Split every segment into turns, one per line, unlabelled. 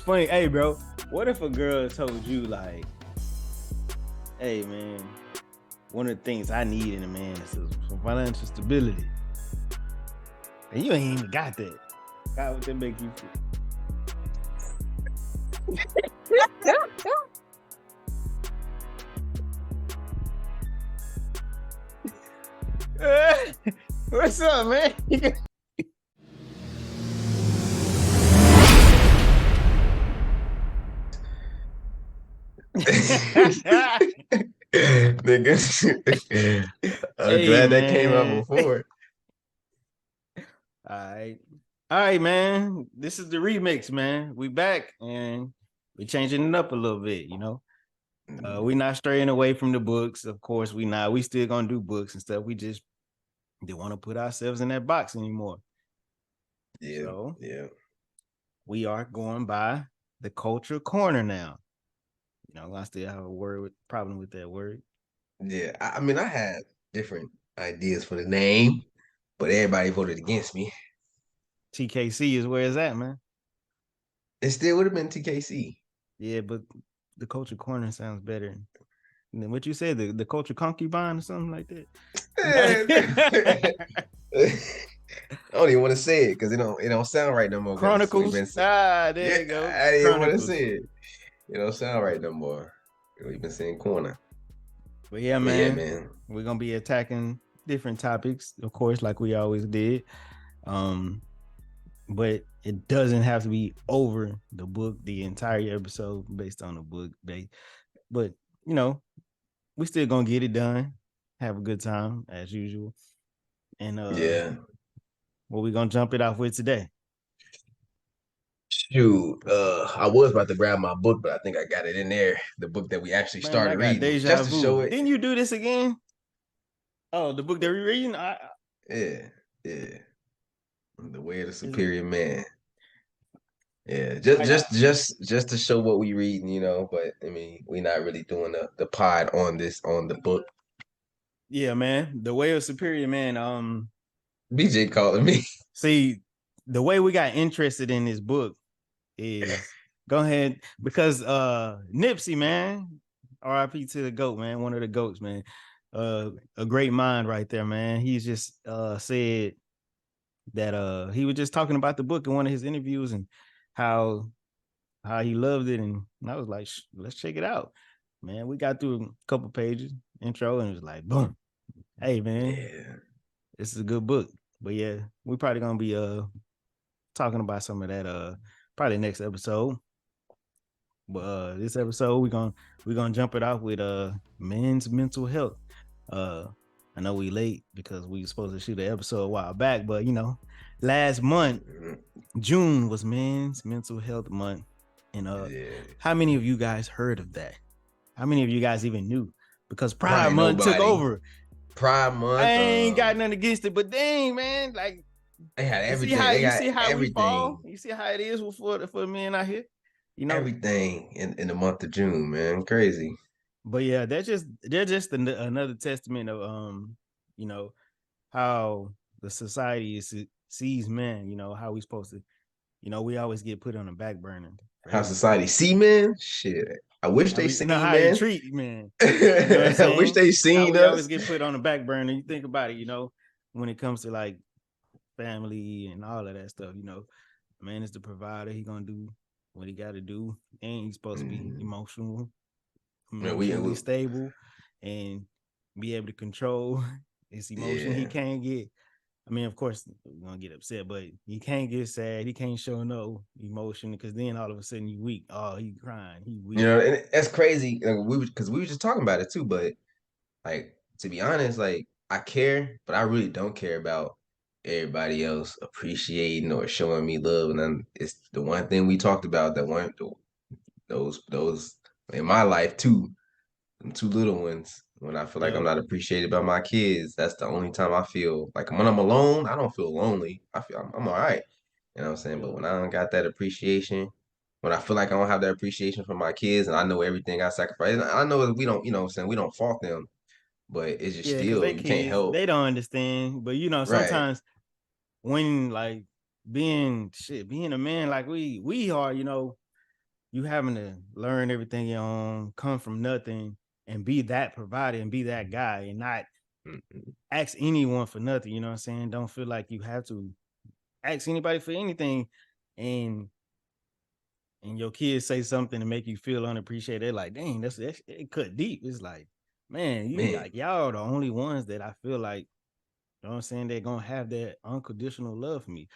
Funny, hey, bro. What if a girl told you like, "Hey, man, one of the things I need in a man is some financial stability," and you ain't even got that? How would that make you feel? What's up, man?
Nigga, I'm
Hey,
glad that came out
man.
before.
All right, man. This is the remix, man. We back and we changing it up a little bit, you know. We not straying away from the books. Of course, we not. We still gonna do books and stuff. We just didn't want to put ourselves in that box anymore.
Yeah,
So
yeah,
we are going by the Culture Corner now. You know, I still have a problem with that word.
yeah. I mean, I had different ideas for the name, but everybody voted against me.
TKC is where it's at, man.
It still would have been TKC.
Yeah, but the Culture Corner sounds better. And then what you said, the Culture Concubine or something like that.
I don't even want to say it because it don't sound right no more. Because we've
Chronicles.
been
There
yeah,
you go.
I didn't want to
Chronicles.
say it. It don't sound right no more. We've been saying corner,
But yeah,
but yeah,
man,
man.
we're gonna be attacking different topics, of course, like we always did. Um, but it doesn't have to be over the book, the entire episode based on the book. But you know, we still gonna get it done, have a good time as usual. And
Yeah.
what we gonna jump it off with today?
Shoot, I was about to grab my book, but I think I got it in there. The book that we actually
Man, I
started
got
reading,
deja
just to show
vu.
it.
Didn't you do this again? Oh, the book that we're reading.
Yeah, yeah. The Way of the
Is it?
Superior Man. Yeah, just
I got.
just just just to show what we reading. But I mean, we not really doing the pod on the book.
Yeah, man. The Way of Superior Man.
BJ calling me.
See, the way we got interested in this book is go ahead because Nipsey, man, RIP to the GOAT, man, one of the GOATs, man. A great mind right there, man. He's just said that he was just talking about the book in one of his interviews and how he loved it, and I was like, let's check it out. Man, we got through a couple pages, intro, and it was like, boom. Hey, man,
Yeah,
this is a good book. But yeah, we probably gonna be talking about some of that probably next episode. But this episode we're gonna jump it off with men's mental health. Uh I know we late because we were supposed to shoot an episode a while back, but you know, last month, June was men's mental health month. And
yeah.
how many of you guys heard of that? How many of you guys even knew? Because Pride
Probably
Month took
nobody.
over.
Pride
I
Month.
ain't got nothing against it, but dang, man, like
They had
you see
everything.
how
They got
we fall.
everything.
You see how it is for the men out here. You know,
Everything in the month of June, man. Crazy.
but yeah, they're just another testament of you know, how the society sees men. You know how we supposed to. You know, we always get put on the back burner for
How
everything.
society see men? Shit. I wish
How
they
we know
seen
how they
men.
treat men. You know what I'm
I wish
saying?
they
How
seen
we always
us.
get put on the back burner. You think about it. You know, when it comes to like family and all of that stuff. You know, man is the provider. He gonna do what he got to do, and he's supposed to be
Mm. Yeah,
emotionally stable, and be able to control his emotion. He
yeah.
can't get. I mean, of course, we're gonna get upset, but he can't get sad. He can't show no emotion because then all of a sudden you weak. Oh, he crying. He weak.
And that's crazy. Like, because we were just talking about it too. But like, to be honest, like I care, but I really don't care about everybody else appreciating or showing me love. And then it's the one thing we talked about that one those in my life too. Them two little ones. When I feel like I'm
Yep.
not appreciated by my kids, that's the only time I feel like when I'm alone, I don't feel lonely. I feel I'm all right. You know what I'm saying? But
Yep.
when I don't got that appreciation, when I feel like I don't have that appreciation for my kids and I know everything I sacrifice, and I know that we don't, what I'm saying, we don't fault them, but it's just
Yeah, because
still
they
you can't
kids,
help.
they don't understand. But you know,
Right.
sometimes when like being a man like we are, you know, you having to learn everything your own, come from nothing, and be that provider and be that guy, and not
Mhm.
ask anyone for nothing. You know what I'm saying? Don't feel like you have to ask anybody for anything, and your kids say something to make you feel unappreciated. They're like, dang, that's it cut deep. It's like, man, you
Man,
like y'all are the only ones that I feel like, you know what I'm saying, they're gonna have that unconditional love for me.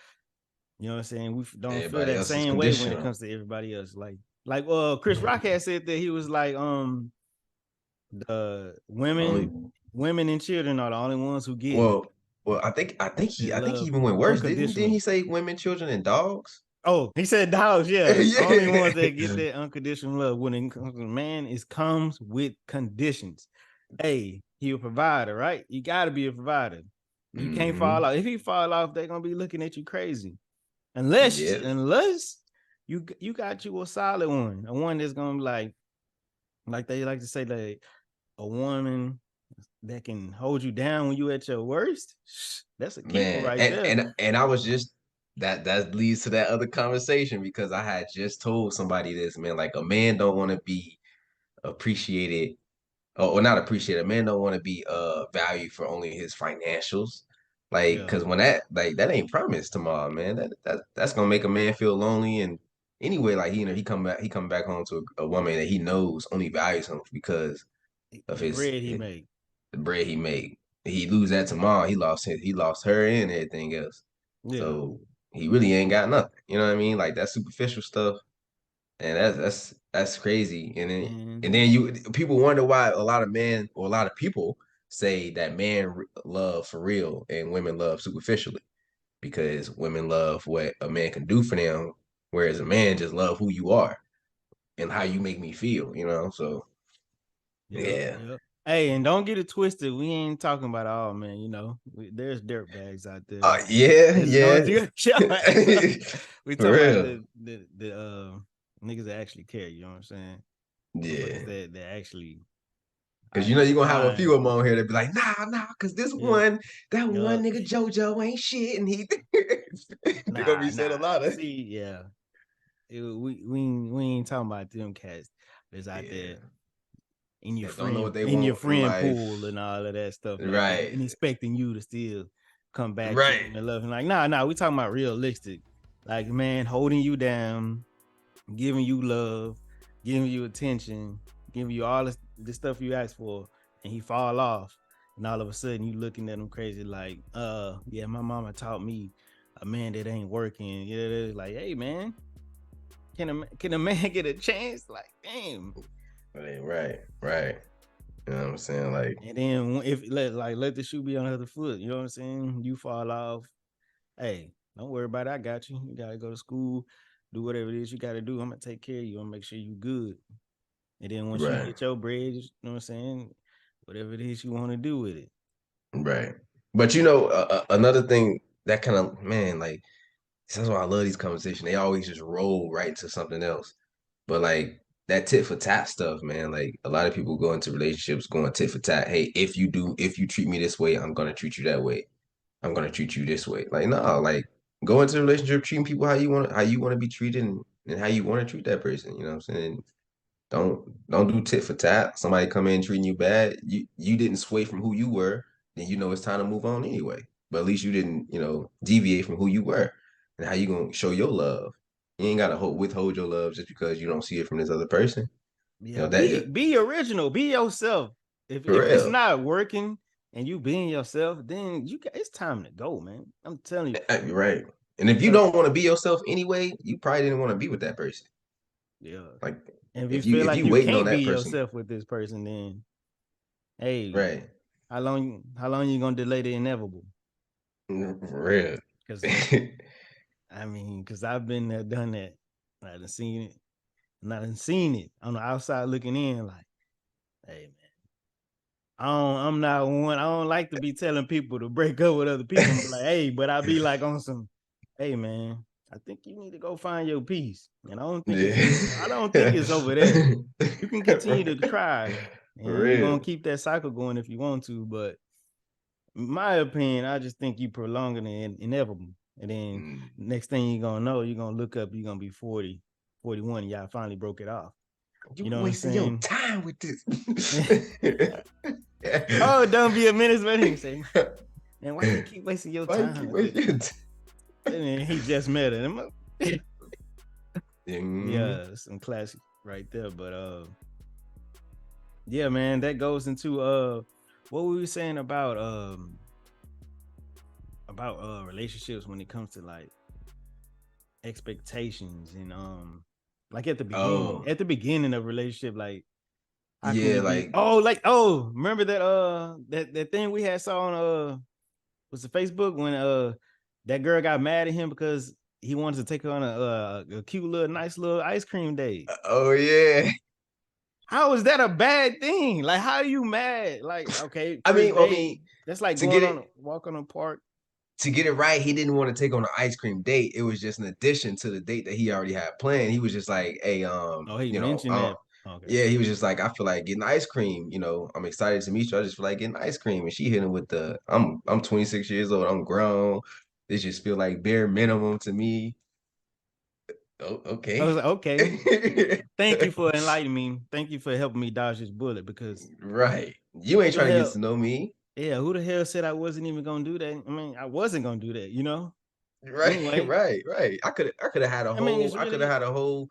You know what I'm saying? We don't feel
everybody
that
else is
same way when it
conditional.
comes to everybody else. Like Chris Rock had said that he was like, the
Only
women and children are the only ones who get
well, I
that
think he
love
even went worse, didn't he? Didn't
unconditional.
he say women, children, and dogs?
Oh, he said dogs, yeah. Only ones
Yeah.
that get that unconditional love when it comes to man is comes with conditions. Hey, he a provider, right? You gotta be a provider. You can't fall
Hmm.
off. If he fall off, they're gonna be looking at you crazy.
Yeah,
Unless you got you a solid one, a one that's gonna be like they like to say that a woman that can hold you down when you at your worst. That's a keeper
man.
right
And
there.
and I was just that leads to that other conversation because I had just told somebody this, man. Like a man don't want to be appreciated or not appreciate a man don't want to be valued for only his financials. Like,
Yeah,
cause when that ain't promised tomorrow, man. That's gonna make a man feel lonely and anyway, like he come back home to a woman that he knows only values him because of
the bread he
his
made.
the bread he made. He lose that tomorrow, he lost her and everything else.
Yeah,
So he really ain't got nothing. You know what I mean? Like that superficial stuff and that's crazy. And
and
then you people wonder why a lot of men or a lot of people say that love for real and women love superficially because women love what a man can do for them, whereas a man just love who you are and how you make me feel. You know, so
yeah,
yeah,
yeah. Hey, and don't get it twisted. We ain't talking about all men. You know, there's dirt bags out there.
yeah,
It's going
yeah,
to your your ass up. We
for
talking about
real,
the niggas that actually care. You know what I'm saying? Motherfuckers
yeah.
that actually
Cause
out
you know
here
you're gonna have a few of
trying.
them on here that be like, nah, cause
Yeah,
that
yeah.
one nigga JoJo ain't shit, and he they're gonna be saying a
Nah.
lot of
See, yeah. We ain't talking about them cats that's out there
yeah that don't know what they
in your
want in
friend pool
life.
and all of that stuff like that,
Right,
and expecting you to still come back to
right,
them and love him. Like, nah, we talking about realistic. Like, man, holding you down, giving you love, giving you attention, giving you all this stuff you asked for, and he fall off, and all of a sudden you looking at him crazy, like, yeah, my mama taught me a man that ain't working. Yeah, like, hey, man, can a man get a chance? Like, damn.
right. You know what I'm saying? Like,
And then if let the shoe be on the other foot, you know what I'm saying? You fall off. Hey, don't worry about it. I got you. You gotta go to school, do whatever it is you gotta do. I'm gonna take care of you. I'm gonna make sure you good. And then once you
right,
get your bread, you know what I'm saying? Whatever it is you want to do with it.
right. But you know, another thing that kind of man, like that's why I love these conversations. They always just roll right into something else. But like that tit for tat stuff, man. Like a lot of people go into relationships going tit for tat. Hey, if you treat me this way, I'm gonna treat you that way. I'm gonna treat you this way. Like, no, like go into a relationship treating people how you want to be treated and how you want to treat that person. You know what I'm saying? Don't do tit for tat. Somebody come in treating you bad. You didn't sway from who you were, then you know it's time to move on anyway. But at least you didn't, deviate from who you were. And how you gonna show your love? You ain't gotta withhold your love just because you don't see it from this other person. You
Yeah,
know that
be original, be yourself.
for
If it's
real.
not working and you being yourself, then it's time to go, man. I'm telling you,
You're right. And if you
because
don't want to be yourself anyway, you probably didn't want to be with that person.
yeah.
Like
And if you feel
if
like
you
you
waiting on
can't be
that person,
yourself with this person, then hey,
right?
how long you gonna delay the inevitable?
For real.
Because I mean, because I've been there, done that. I done seen it, and I done seen it on the outside looking in. Like, hey man, I'm not one. I don't like to be telling people to break up with other people and be like, hey, but I be like on some, hey man, I think you need to go find your peace. And I don't think it's over there.
Yeah.
You can continue to try,
For
and you're
real.
gonna keep that cycle going if you want to, but in my opinion, I just think you prolonging the inevitable. And then
Mm,
next thing you're gonna know, you're gonna look up, you're gonna be 40. 41, y'all finally broke it off.
You
You know what I'm
wasting your
saying?
time with this.
Oh, don't be a menace, man. He say, man, why you keep wasting your
Why you
time
keep
with this?
wasting your time?
And then he just met her.
Mm.
Yeah, some classic right there. But yeah, man, that goes into what we were saying about relationships when it comes to like expectations and like
Oh,
at the beginning of a relationship, like how can
yeah,
we be
like
remember that thing we had saw on was it Facebook when that girl got mad at him because he wanted to take her on a cute little nice little ice cream date.
oh yeah.
How is that a bad thing? Like, how are you mad? Like, okay, first
I
date.
mean,
That's like
to get
going
it
on a walk on a park.
to get it right, he didn't want to take on an ice cream date. It was just an addition to the date that he already had planned. He was just like, hey,
Oh, he mentioned that. Okay.
yeah, he was just like, I feel like getting ice cream. I'm excited to meet you. I just feel like getting ice cream. And she hit him with I'm 26 years old. I'm grown. This just feel like bare minimum to me. Oh,
I was
okay.
like, okay. Thank you for enlightening me. Thank you for helping me dodge this bullet because
Right. You ain't
who the
trying to get
hell,
to know me.
yeah, who the hell said I wasn't even gonna do that? I mean, I wasn't gonna do that, you know?
Right,
Anyway,
right. I could have had a
I mean, it's
whole I could have
really,
had a whole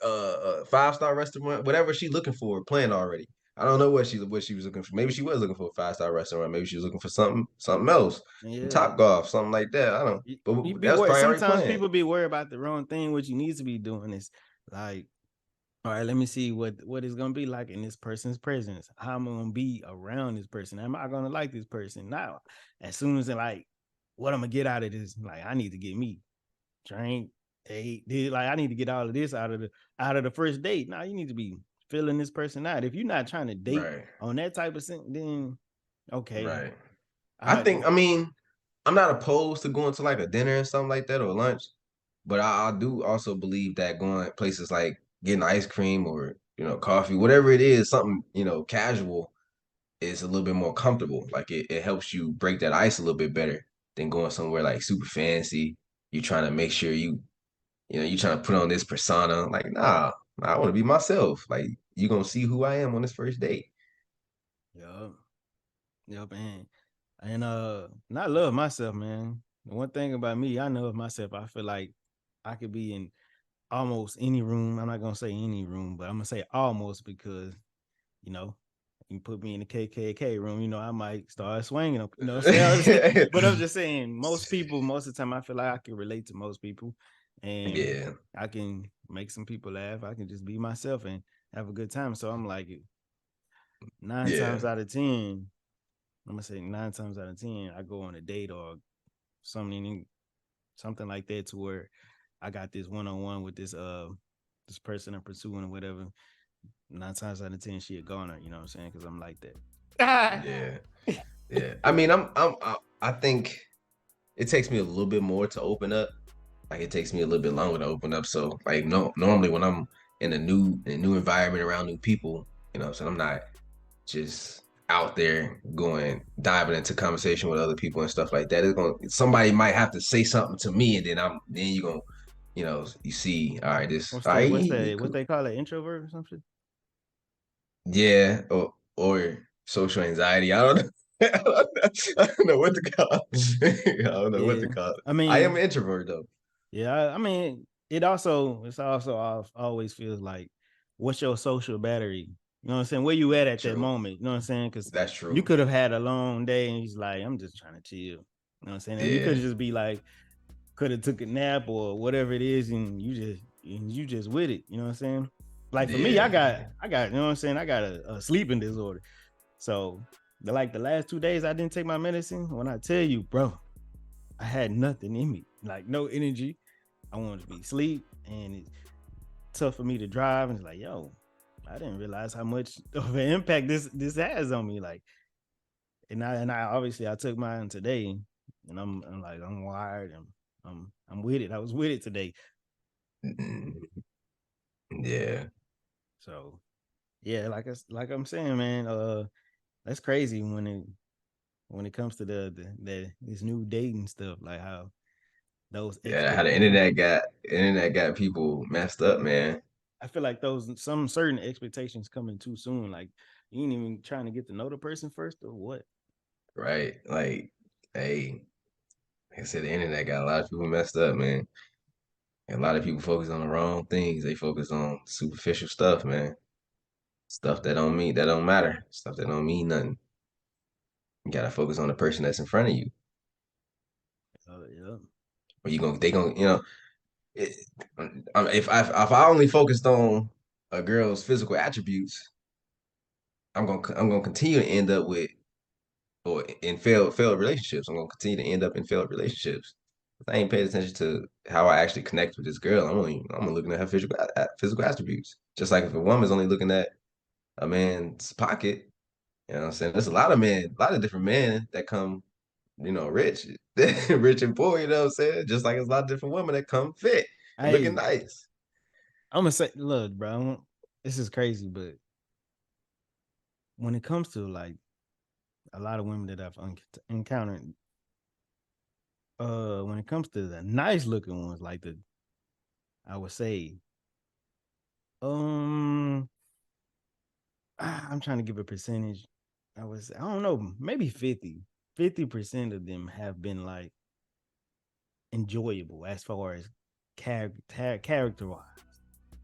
5-star restaurant, whatever she's looking for, planned already. I don't know what she was looking for. Maybe she was looking for a 5-star restaurant. Maybe she was looking for something else, some
yeah.
Top Golf, something like that. I don't.
You
But
be
that's
worried.
probably already
Sometimes
planned.
people be worried about the wrong thing. What you need to be doing is like, all right, let me see what it's gonna be like in this person's presence. How am I gonna be around this person? Am I gonna like this person? Now, as soon as like, what I'm gonna get out of this? Like, I need to get me drink, date, like I need to get all of this out of the first date. Now you need to be filling this person out. If you're not trying to date
Right,
on that type of thing, then okay.
right. I
I
think. I mean, I'm not opposed to going to like a dinner and something like that or lunch, but I do also believe that going places like getting ice cream or coffee, whatever it is, something casual is a little bit more comfortable. Like it helps you break that ice a little bit better than going somewhere like super fancy. You trying to make sure you trying to put on this persona. Like, nah, I want to be myself. Like, you gonna see who I am on this first date.
Yep. Yep, and and I love myself, man. The one thing about me, I know of myself, I feel like I could be in almost any room. I'm not gonna say any room, but I'm gonna say almost because you know, you put me in the KKK room, I might start swinging them. You know what I'm saying? But I'm just saying, most people, most of the time, I feel like I can relate to most people, and
Yeah,
I can make some people laugh. I can just be myself and have a good time. So I'm like, nine
yeah,
times out of ten, I'm gonna say 9 times out of 10, I go on a date or something, something like that, to where I got this one on one with this person I'm pursuing or whatever. 9 times out of 10, she a goner. You know what I'm saying? Because I'm like that.
yeah, yeah. I mean, I think it takes me a little bit more to open up. Like it takes me a little bit longer to open up. So like no, normally when I'm in a new environment around new people, so I'm not just out there going diving into conversation with other people and stuff like that. Somebody might have to say something to me, and then you gonna you see, all right, this
What's
all right,
that? What's that? What they call it? Introvert or something?
yeah, or social anxiety. I don't know. I don't know what to call. I don't know what to
Yeah.
call it.
I
I am
mean,
an introvert though.
yeah. I mean, it's also always feels like, what's your social battery? You know what I'm saying? Where you at that
True.
moment? You know what I'm saying? Because
That's
you
true.
could have had a long day and he's like, I'm just trying to chill. You know what I'm saying? And you could
Yeah.
just be like, could have took a nap or whatever it is, and you just with it. You know what I'm saying? Like for me,
Yeah.
you know what I'm saying? I got a sleeping disorder. So the last 2 days I didn't take my medicine. When I tell you, bro, I had nothing in me, like no energy. I wanted to be asleep, and it's tough for me to drive. And it's like, yo, I didn't realize how much of an impact this has on me. Like, and I obviously I took mine today, and I'm like I'm wired and I'm with it. I was with it today.
Mm, yeah.
So yeah, like I'm saying, man, that's crazy when it comes to the this new dating stuff, like how those
Yeah. How the internet got. internet got people messed up, man.
I feel like those some certain expectations coming too soon. Like you ain't even trying to get to know the person first or what?
Right? Like, hey, like I said, the internet got a lot of people messed up, man. And a lot of people focus on the wrong things. They focus on superficial stuff, man. Stuff that don't matter. Stuff that don't mean nothing. You gotta focus on the person that's in front of you.
Yeah.
Or they gonna, it, if I only focused on a girl's physical attributes, I'm gonna continue to end up with or in failed relationships. I'm gonna continue to end up in failed relationships. I ain't paid attention to how I actually connect with this girl. I'm looking at her physical attributes. Just like if a woman's only looking at a man's pocket, you know what I'm saying? There's a lot of men, a lot of different men that come, rich, rich and poor, you know what I'm saying? Just like there's a lot of different women that come fit and looking
Hey,
nice.
I'm gonna say, look, bro, this is crazy, but when it comes to like a lot of women that I've encountered, when it comes to the nice looking ones, like I would say, um, I'm trying to give a percentage. I don't know, maybe 50% of them have been like enjoyable as far as character wise.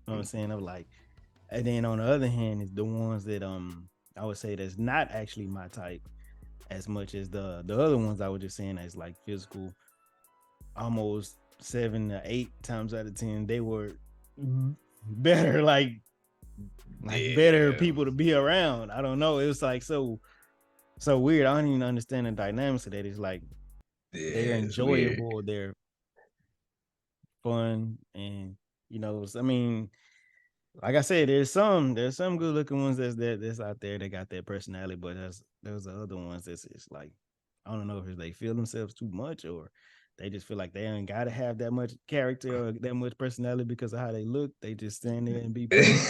You know what I'm saying? I'm like, and then on the other hand, is the ones that I would say that's not actually my type as much as the other ones I was just saying as like physical. Almost 7 to 8 times out of 10, they were better, like better
Yeah,
people to be around. I don't know. It was like so weird. I don't even understand the dynamics of that. It's like they're
yeah, it's weird.
enjoyable, they're fun, and I mean, like I said, there's some good looking ones that's out there that got that personality, but there's the other ones that's it's like I don't know if they feel themselves too much or they just feel like they ain't gotta have that much character or that much personality because of how they look. They just stand there and be pretty.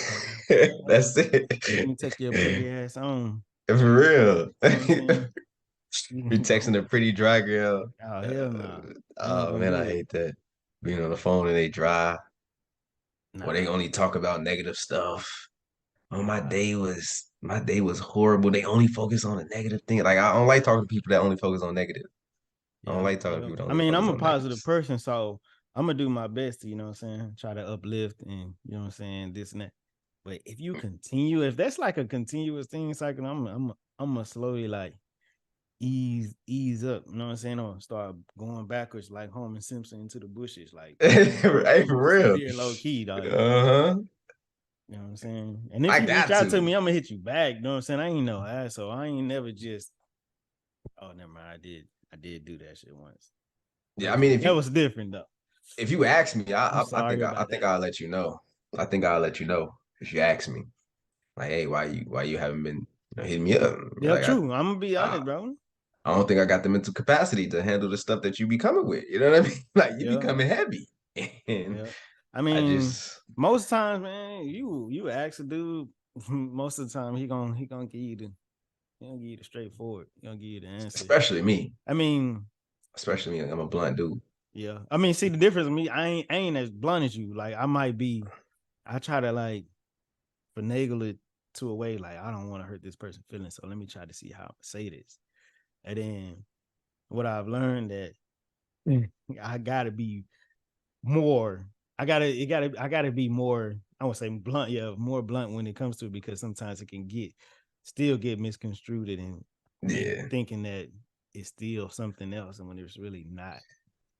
That's
Let
it.
me take your pretty ass on.
For real.
You know what I'm saying?
Be texting a pretty dry girl.
Oh hell no. Nah. I ain't
Oh
gonna
man,
do
I
it.
hate that. Being on the phone and they dry, or they
Nah,
only talk about negative stuff. Oh,
nah.
my day was horrible. They only focus on the negative thing. Like I don't like talking to people that only focus on negative. I don't
Yeah,
like talking to
yeah.
people that
I
only
mean,
focus
I'm a
on
positive
negatives.
person, so I'm gonna do my best to, what I'm saying, try to uplift and what I'm saying, this and that. But if you continue, if that's like a continuous thing cycle, I'm gonna slowly like ease up, you know what I'm saying, or start going backwards like Homer Simpson into the bushes. Like
Hey,
I'm gonna
for real.
disappear low key, dog.
Uh-huh.
You know what I'm saying? And if
I
you reach
got
out to
to.
me, I'm gonna hit you back. You know what I'm saying? I ain't no asshole. I ain't never just never mind. I did do that shit once.
Yeah, I mean,
That was different though.
if you ask me,
I'm
I
sorry
I
about
think
that.
I'll let you know. I think I'll let you know if you ask me. Like, hey, why you haven't been hitting me up?
Yeah,
Like
true. I'm gonna be
I
honest, bro.
I don't think I got the mental capacity to handle the stuff that you be coming with. You know what I mean? Like you be
Yeah,
coming heavy, and
yeah. I
I
mean,
just,
most times, man, you ask a dude, most of the time he gonna give you the straightforward. He gonna give you the answer.
especially me,
I mean,
especially me. I'm a blunt dude.
yeah. I mean, see the difference with me. I ain't as blunt as you. Like I might be. I try to like finagle it to a way like I don't want to hurt this person's feelings. So let me try to see how I say this. And then what I've learned that I gotta be more. I gotta be more. I would say blunt, yeah, more blunt when it comes to it because sometimes it can still get misconstrued and make you
Yeah,
thinking that it's still something else and when it's really not.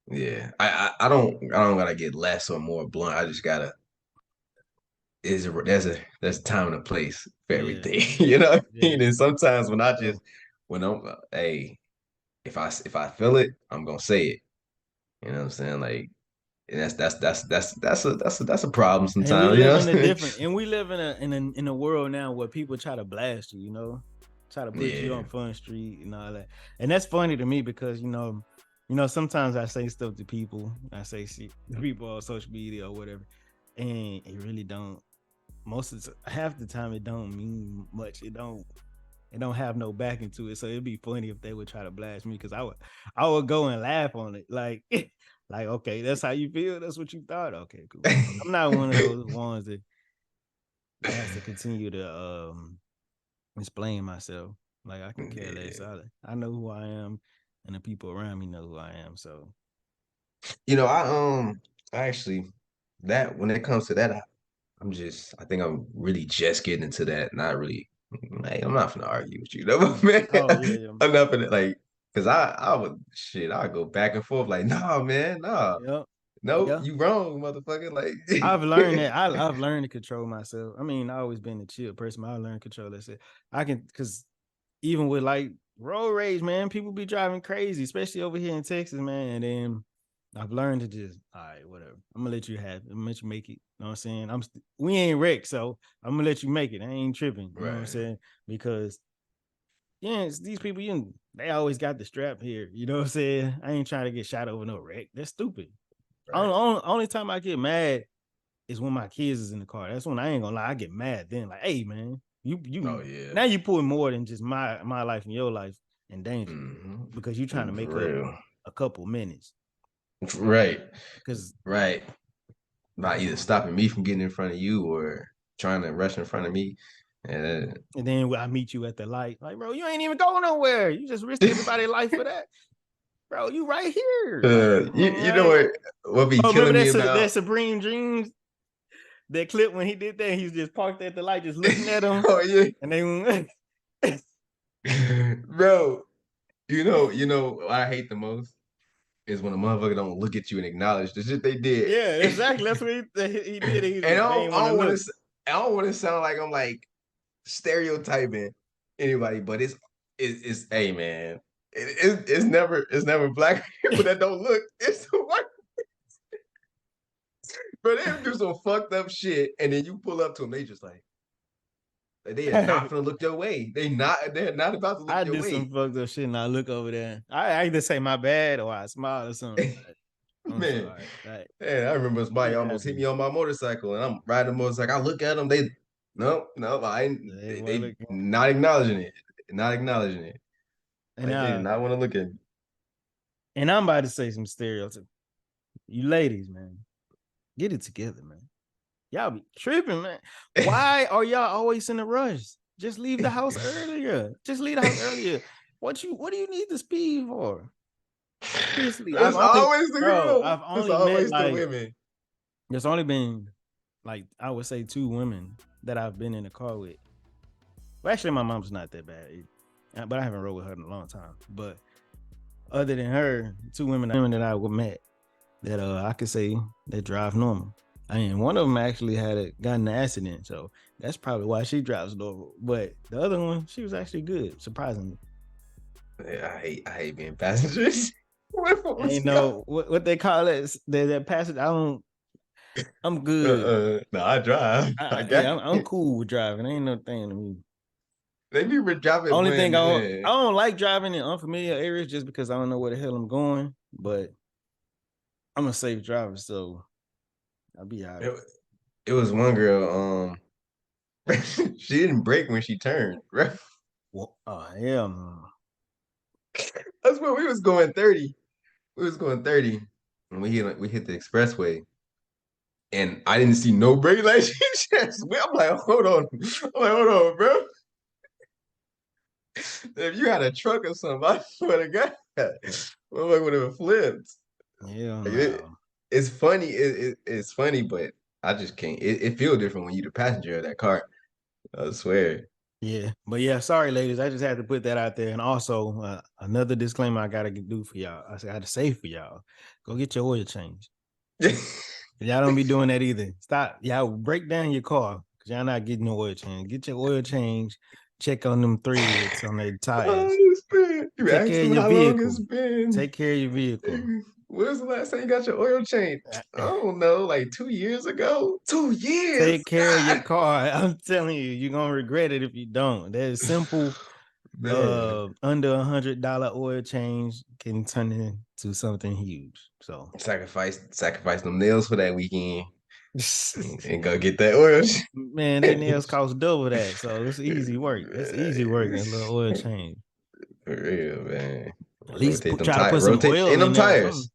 yeah. I don't gotta get less or more blunt. I just gotta there's a time and a place for
Yeah,
everything. You know what I
yeah,
mean? And sometimes when
for
I
sure.
just when I'm hey, if I feel it, I'm gonna say it. You know what I'm saying? Like, and that's a problem
And we
sometimes. You
live
know?
in a different, and we live in a world now where people try to blast you, try to put you
Yeah,
on Fun Street and all that. And that's funny to me because sometimes I say stuff to people, I say shit to people on social media or whatever, and it really don't. Half the time, it don't mean much. It don't have no backing to it. So it'd be funny if they would try to blast me because I would go and laugh on it, like. Like, okay, that's how you feel. That's what you thought. Okay, cool. I'm not one of those ones that has to continue to explain myself. Like I can care less.
Yeah.
I know who I am, and the people around me know who I am. So
You know, I actually that when it comes to that, I think I'm really just getting into that. Not really, like, I'm not gonna argue with you, though, man.
oh yeah, yeah.
I'm not gonna like, cause I would shit. I go back and forth like, nah, man, nah,
Yep.
no,
Yeah.
you wrong, motherfucker. Like,
I've learned that I've learned to control myself. I mean, I always been a chill person, but I learned to control that shit. I can because even with like road rage, man, people be driving crazy, especially over here in Texas, man. And then I've learned to just, all right, whatever. I'm gonna let you have it. I'm gonna let you make it. You know what I'm saying? We ain't wrecked, so I'm gonna let you make it. I ain't tripping. You know what I'm
right,
saying? Because yeah, it's these people, they always got the strap here. You know what I'm saying? I ain't trying to get shot over no wreck. That's stupid.
right.
Only time I get mad is when my kids is in the car. That's when I ain't gonna lie. I get mad then. Like, hey man,
Oh
you
yeah,
now you putting more than just my life and your life in danger because you trying to
For
make up
real,
a couple minutes.
right,
Because
right. By either stopping me from getting in front of you or trying to rush in front of me. And
and then I meet you at the light, like, bro, you ain't even going nowhere. You just risked everybody's life for that, bro. You right here, like,
you know
right.
what be
Oh, remember
killing me
that
about?
Supreme Dreams that clip when he did that? He was just parked at the light, just looking at him,
Oh yeah,
and then
bro. You know what I hate the most is when a motherfucker don't look at you and acknowledge the shit they did.
yeah, exactly. That's what he did. He
And
just they ain't want to look.
I don't want to sound like I'm like stereotyping anybody, but it's hey man, it's never black people that don't look. It's the white, but they do some fucked up shit, and then you pull up to them, they just like they are not gonna look your way. They're not about to look
I
your
do some
way.
fucked up shit and I look over there. I either say my bad or I smile or something. Like, I'm
Man,
sorry. Like,
man, I remember somebody
it
almost hit me
happens.
on my motorcycle, and I'm riding the motorcycle. I look at them, they no,
They want
they
to look.
not acknowledging it, not acknowledging it.
And
Like they did not want to look at
I'm about to say some stereotypes. You ladies, man, get it together, man. Y'all be tripping, man.
me.
Why are y'all always in a rush? Just leave the house earlier. Just leave the house earlier. What do you need the speed for? Seriously,
It's always the girl.
I've
It's
only met
always the
like
women.
there's only been like I would say two women that I've been in the car with. Well, actually, my mom's not that bad, but I haven't rode with her in a long time. But other than her, two women that I met that I could say that drive normal. And one of them actually got in an accident, so that's probably why she drives normal. But the other one, she was actually good, surprisingly.
Yeah, I hate being passengers. What
And
was go?
what they call it, that passage. I'm good.
No, I drive. I got
Yeah, I'm cool with driving. Ain't no thing to me.
they be driving
Only thing
when
I don't like driving in unfamiliar areas just because I don't know where the hell I'm going. But I'm a safe driver, so I'll be all right.
it, it was one girl. She didn't brake when she turned. Right?
Well, oh hell no.
That's when we was going 30. We was going 30, and we hit the expressway, and I didn't see no brake light. She just, I'm like, hold on, I'm like, hold on, bro. If you had a truck or something, I swear to God, motherfucker would have flipped.
Hell
Like
no.
it's funny. It's funny, but I just can't. It feels different when you the passenger of that car. I swear.
Yeah, but yeah, sorry, ladies. I just had to put that out there. And also, another disclaimer I gotta do for y'all. I got to say for y'all, go get your oil change. Y'all don't be doing that either. Stop. Y'all break down your car because y'all not getting no oil change. Get your oil change. Check on them threads on their
Oh,
tires.
it's been. You
Take
asked
care of
him
your
how long it's
vehicle.
been.
Take care of your vehicle.
When's the last time you got your oil change? I don't know, like 2 years ago. 2 years,
Take care of your
God,
car. I'm telling you, you're gonna regret it if you don't. That is simple.
man.
Under $100 oil change can turn into something huge. So
Sacrifice them nails for that weekend and go get that oil
man, they nails
change.
cost double that. So it's easy work. It's easy work, a little oil change.
For real, man.
At least
Rotate them
try to
tires.
put some
Rotate
oil
in them
in there or something.
tires.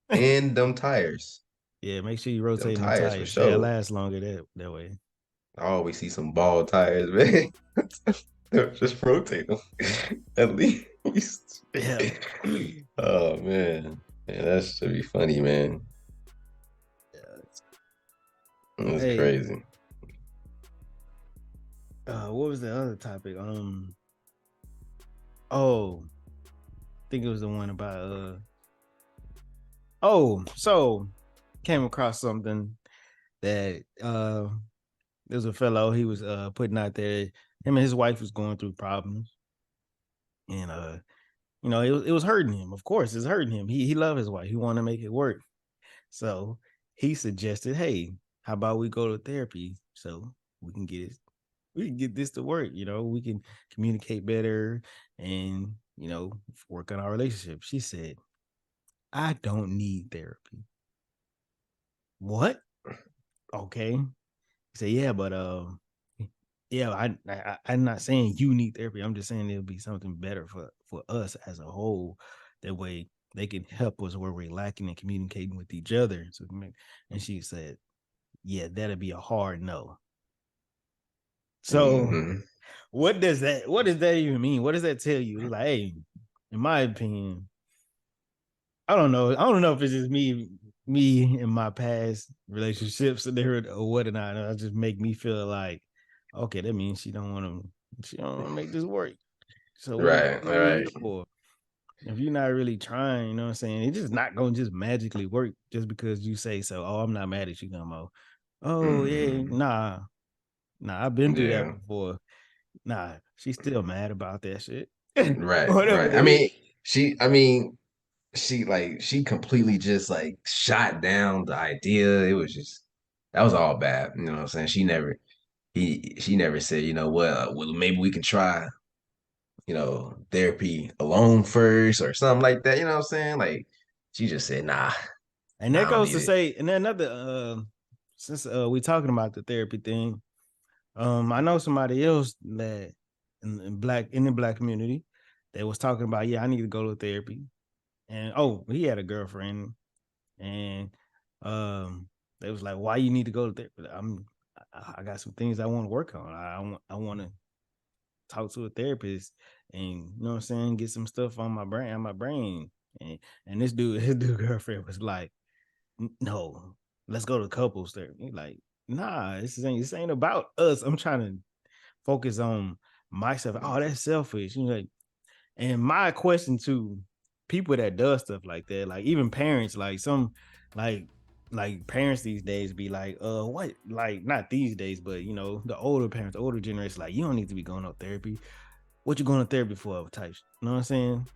and them tires.
Yeah, make sure you
Them
rotate them
tires for
tires. They'll
sure.
last longer that way.
I always see some bald tires, man. Just rotate them at least.
Yeah.
Oh man. Yeah, that should be funny, man. That's
Hey,
crazy.
what was the other topic? Oh, I think it was the one about so came across something that there was a fellow he was putting out there. Him and his wife was going through problems, and it was hurting him. Of course, it's hurting him. He loved his wife. He wanted to make it work. So he suggested, hey, how about we go to therapy so we can get this to work. We can communicate better and work on our relationship. She said, I don't need therapy. What? Okay. He said, yeah, but yeah, I'm not saying you need therapy. I'm just saying it'll be something better for us as a whole. That way they can help us where we're lacking in communicating with each other. And she said, yeah, that'll be a hard no. So
Hmm.
what does that even mean? What does that tell you? Like, hey, in my opinion, I don't know. I don't know if it's just me in my past relationships or what or not. It just make me feel like, okay, that means she don't want to make this work. So
Right,
what are we
right.
here for? If you're not really trying, you know what I'm saying? It's just not gonna just magically work just because you say so. Oh, I'm not mad at you no more. Oh yeah,
Hmm.
nah, I've been through that
Yeah.
before. Nah, she's still mad about that shit.
Right,
Whatever
right.
it is.
She completely just like shot down the idea. It was just that was all bad. You know what I'm saying? She never said, well, maybe we can try, therapy alone first or something like that. You know what I'm saying? Like she just said,
And
nah,
that
I don't
goes
need
to
it.
say, and then another since we talking about the therapy thing, I know somebody else that in the black community that was talking about, yeah, I need to go to therapy. And he had a girlfriend and they was like, why you need to go to therapy? I got some things I want to work on. I want to talk to a therapist and what I'm saying, get some stuff on my brain. And his dude girlfriend was like, no, let's go to couples therapy. Like, nah, this ain't about us. I'm trying to focus on myself. Oh, that's selfish. And my question to people that does stuff like that, like even parents, like some like like parents these days be like, what? Like not these days, but the older parents, the older generation, like you don't need to be going to therapy. What you going to therapy for? Type, you know what I'm saying?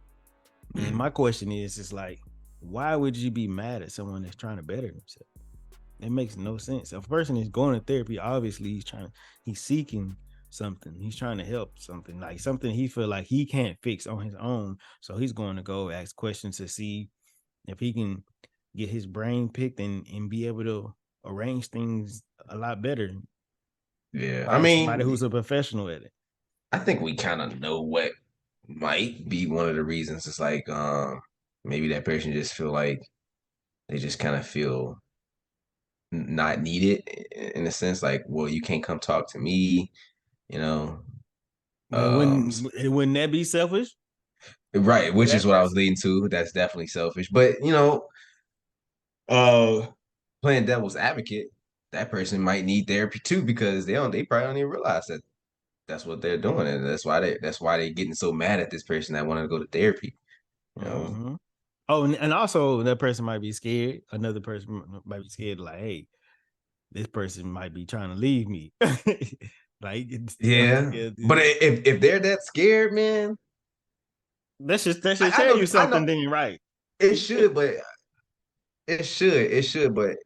And
Mhm.
my question is, it's like, why would you be mad at someone that's trying to better himself? It makes no sense. If a person is going to therapy, obviously he's seeking something. He's trying to help something, like something he feel like he can't fix on his own. So he's going to go ask questions to see if he can get his brain picked and be able to arrange things a lot better
Yeah. I
by somebody
mean,
who's a professional at it.
I think we kind of know what might be one of the reasons. It's like maybe that person just feel like they just kind of feel not needed in a sense like, well, you can't come talk to me, you know.
And wouldn't that be selfish
Right,
for
which is
that
what I was
person?
leading to. That's definitely selfish. But, uh playing devil's advocate, that person might need therapy too because they probably don't even realize that that's what they're doing. And that's why they're getting so mad at this person that wanted to go to therapy, you know.
Mm-hmm. Oh, and also that person might be scared. Another person might be scared, like, hey, this person might be trying to leave me. Like, I'm
Yeah.
scared.
But if they're that scared, man,
That should
I
tell
know
you
I know
something then, right?
it should, but it should, but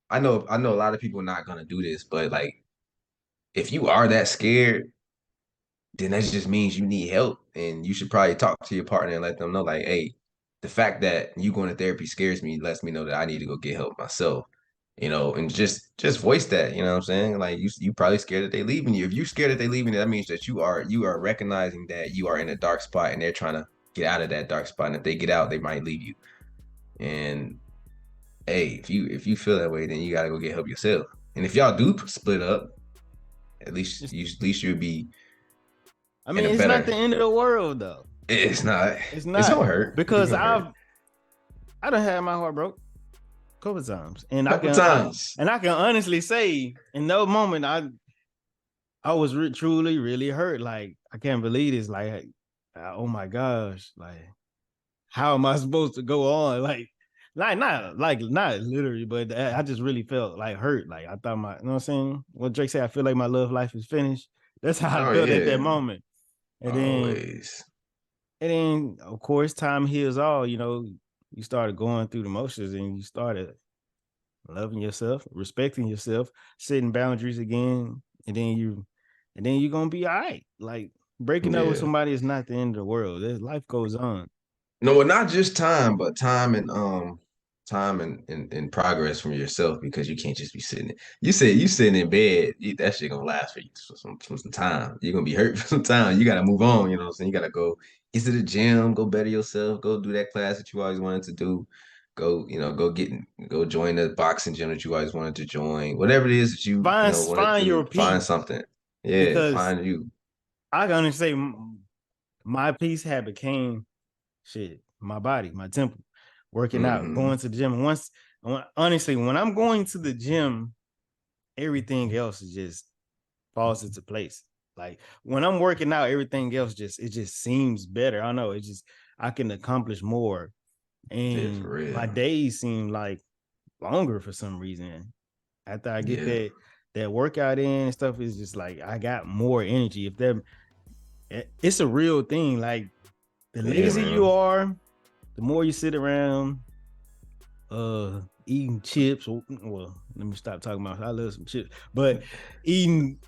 I know a lot of people are not gonna do this, but like if you are that scared, then that just means you need help and you should probably talk to your partner and let them know, like, hey, the fact that you going to therapy scares me, lets me know that I need to go get help myself, and just voice that, you know what I'm saying? Like you probably scared that they leaving you. If you scared that they leaving you, that means that you are recognizing that you are in a dark spot and they're trying to get out of that dark spot. And if they get out, they might leave you. And hey, if you feel that way, then you gotta go get help yourself. And if y'all do split up,
It's,
at least you'll be
I
in a
mean, it's not the
better.
end of the world though.
It's not.
It's
It's
not
gonna hurt. It's
because
gonna hurt.
I done had my heart broke a couple times, and
Couple times.
I can honestly say in no moment I was truly really hurt. Like I can't believe this. Like oh my gosh, like how am I supposed to go on? Like not literally, but I just really felt like hurt. Like I thought you know what I'm saying? What Drake said, I feel like my love life is finished. That's how I
Oh
felt at that
yeah.
moment. And then
Always.
of course time heals all, you know, you started going through the motions and you started loving yourself, respecting yourself, setting boundaries again, and then you're gonna be all right. Like breaking up with
Yeah.
somebody is not the end of the world. Life goes on.
No, well, not just time, but time and progress from yourself because you can't just be sitting. You said you sitting in bed, that shit gonna last for you for some time. You're gonna be hurt for some time. You gotta move on. You know what I'm saying? You gotta go get to the gym, go better yourself, go do that class that you always wanted to do. Go, go join the boxing gym that you always wanted to join. Whatever it is that you wanted
Find your
to find
peace
something. Yeah,
because
find you.
I can honestly say my peace had became shit, my body, my temple, working out,
Hmm.
going to the gym. And honestly, when I'm going to the gym, everything else is just falls into place. Like when I'm working out, everything else it just seems better. I don't know. It just I can accomplish more.
Yeah, for
And my
real.
days seem like longer for some reason. After I get
Yeah,
that workout in and stuff, is just like I got more energy. If that it's a real thing. Like the
yeah,
lazy you
man.
are, the more you sit around eating chips. Well, let me stop talking about I love some chips, but eating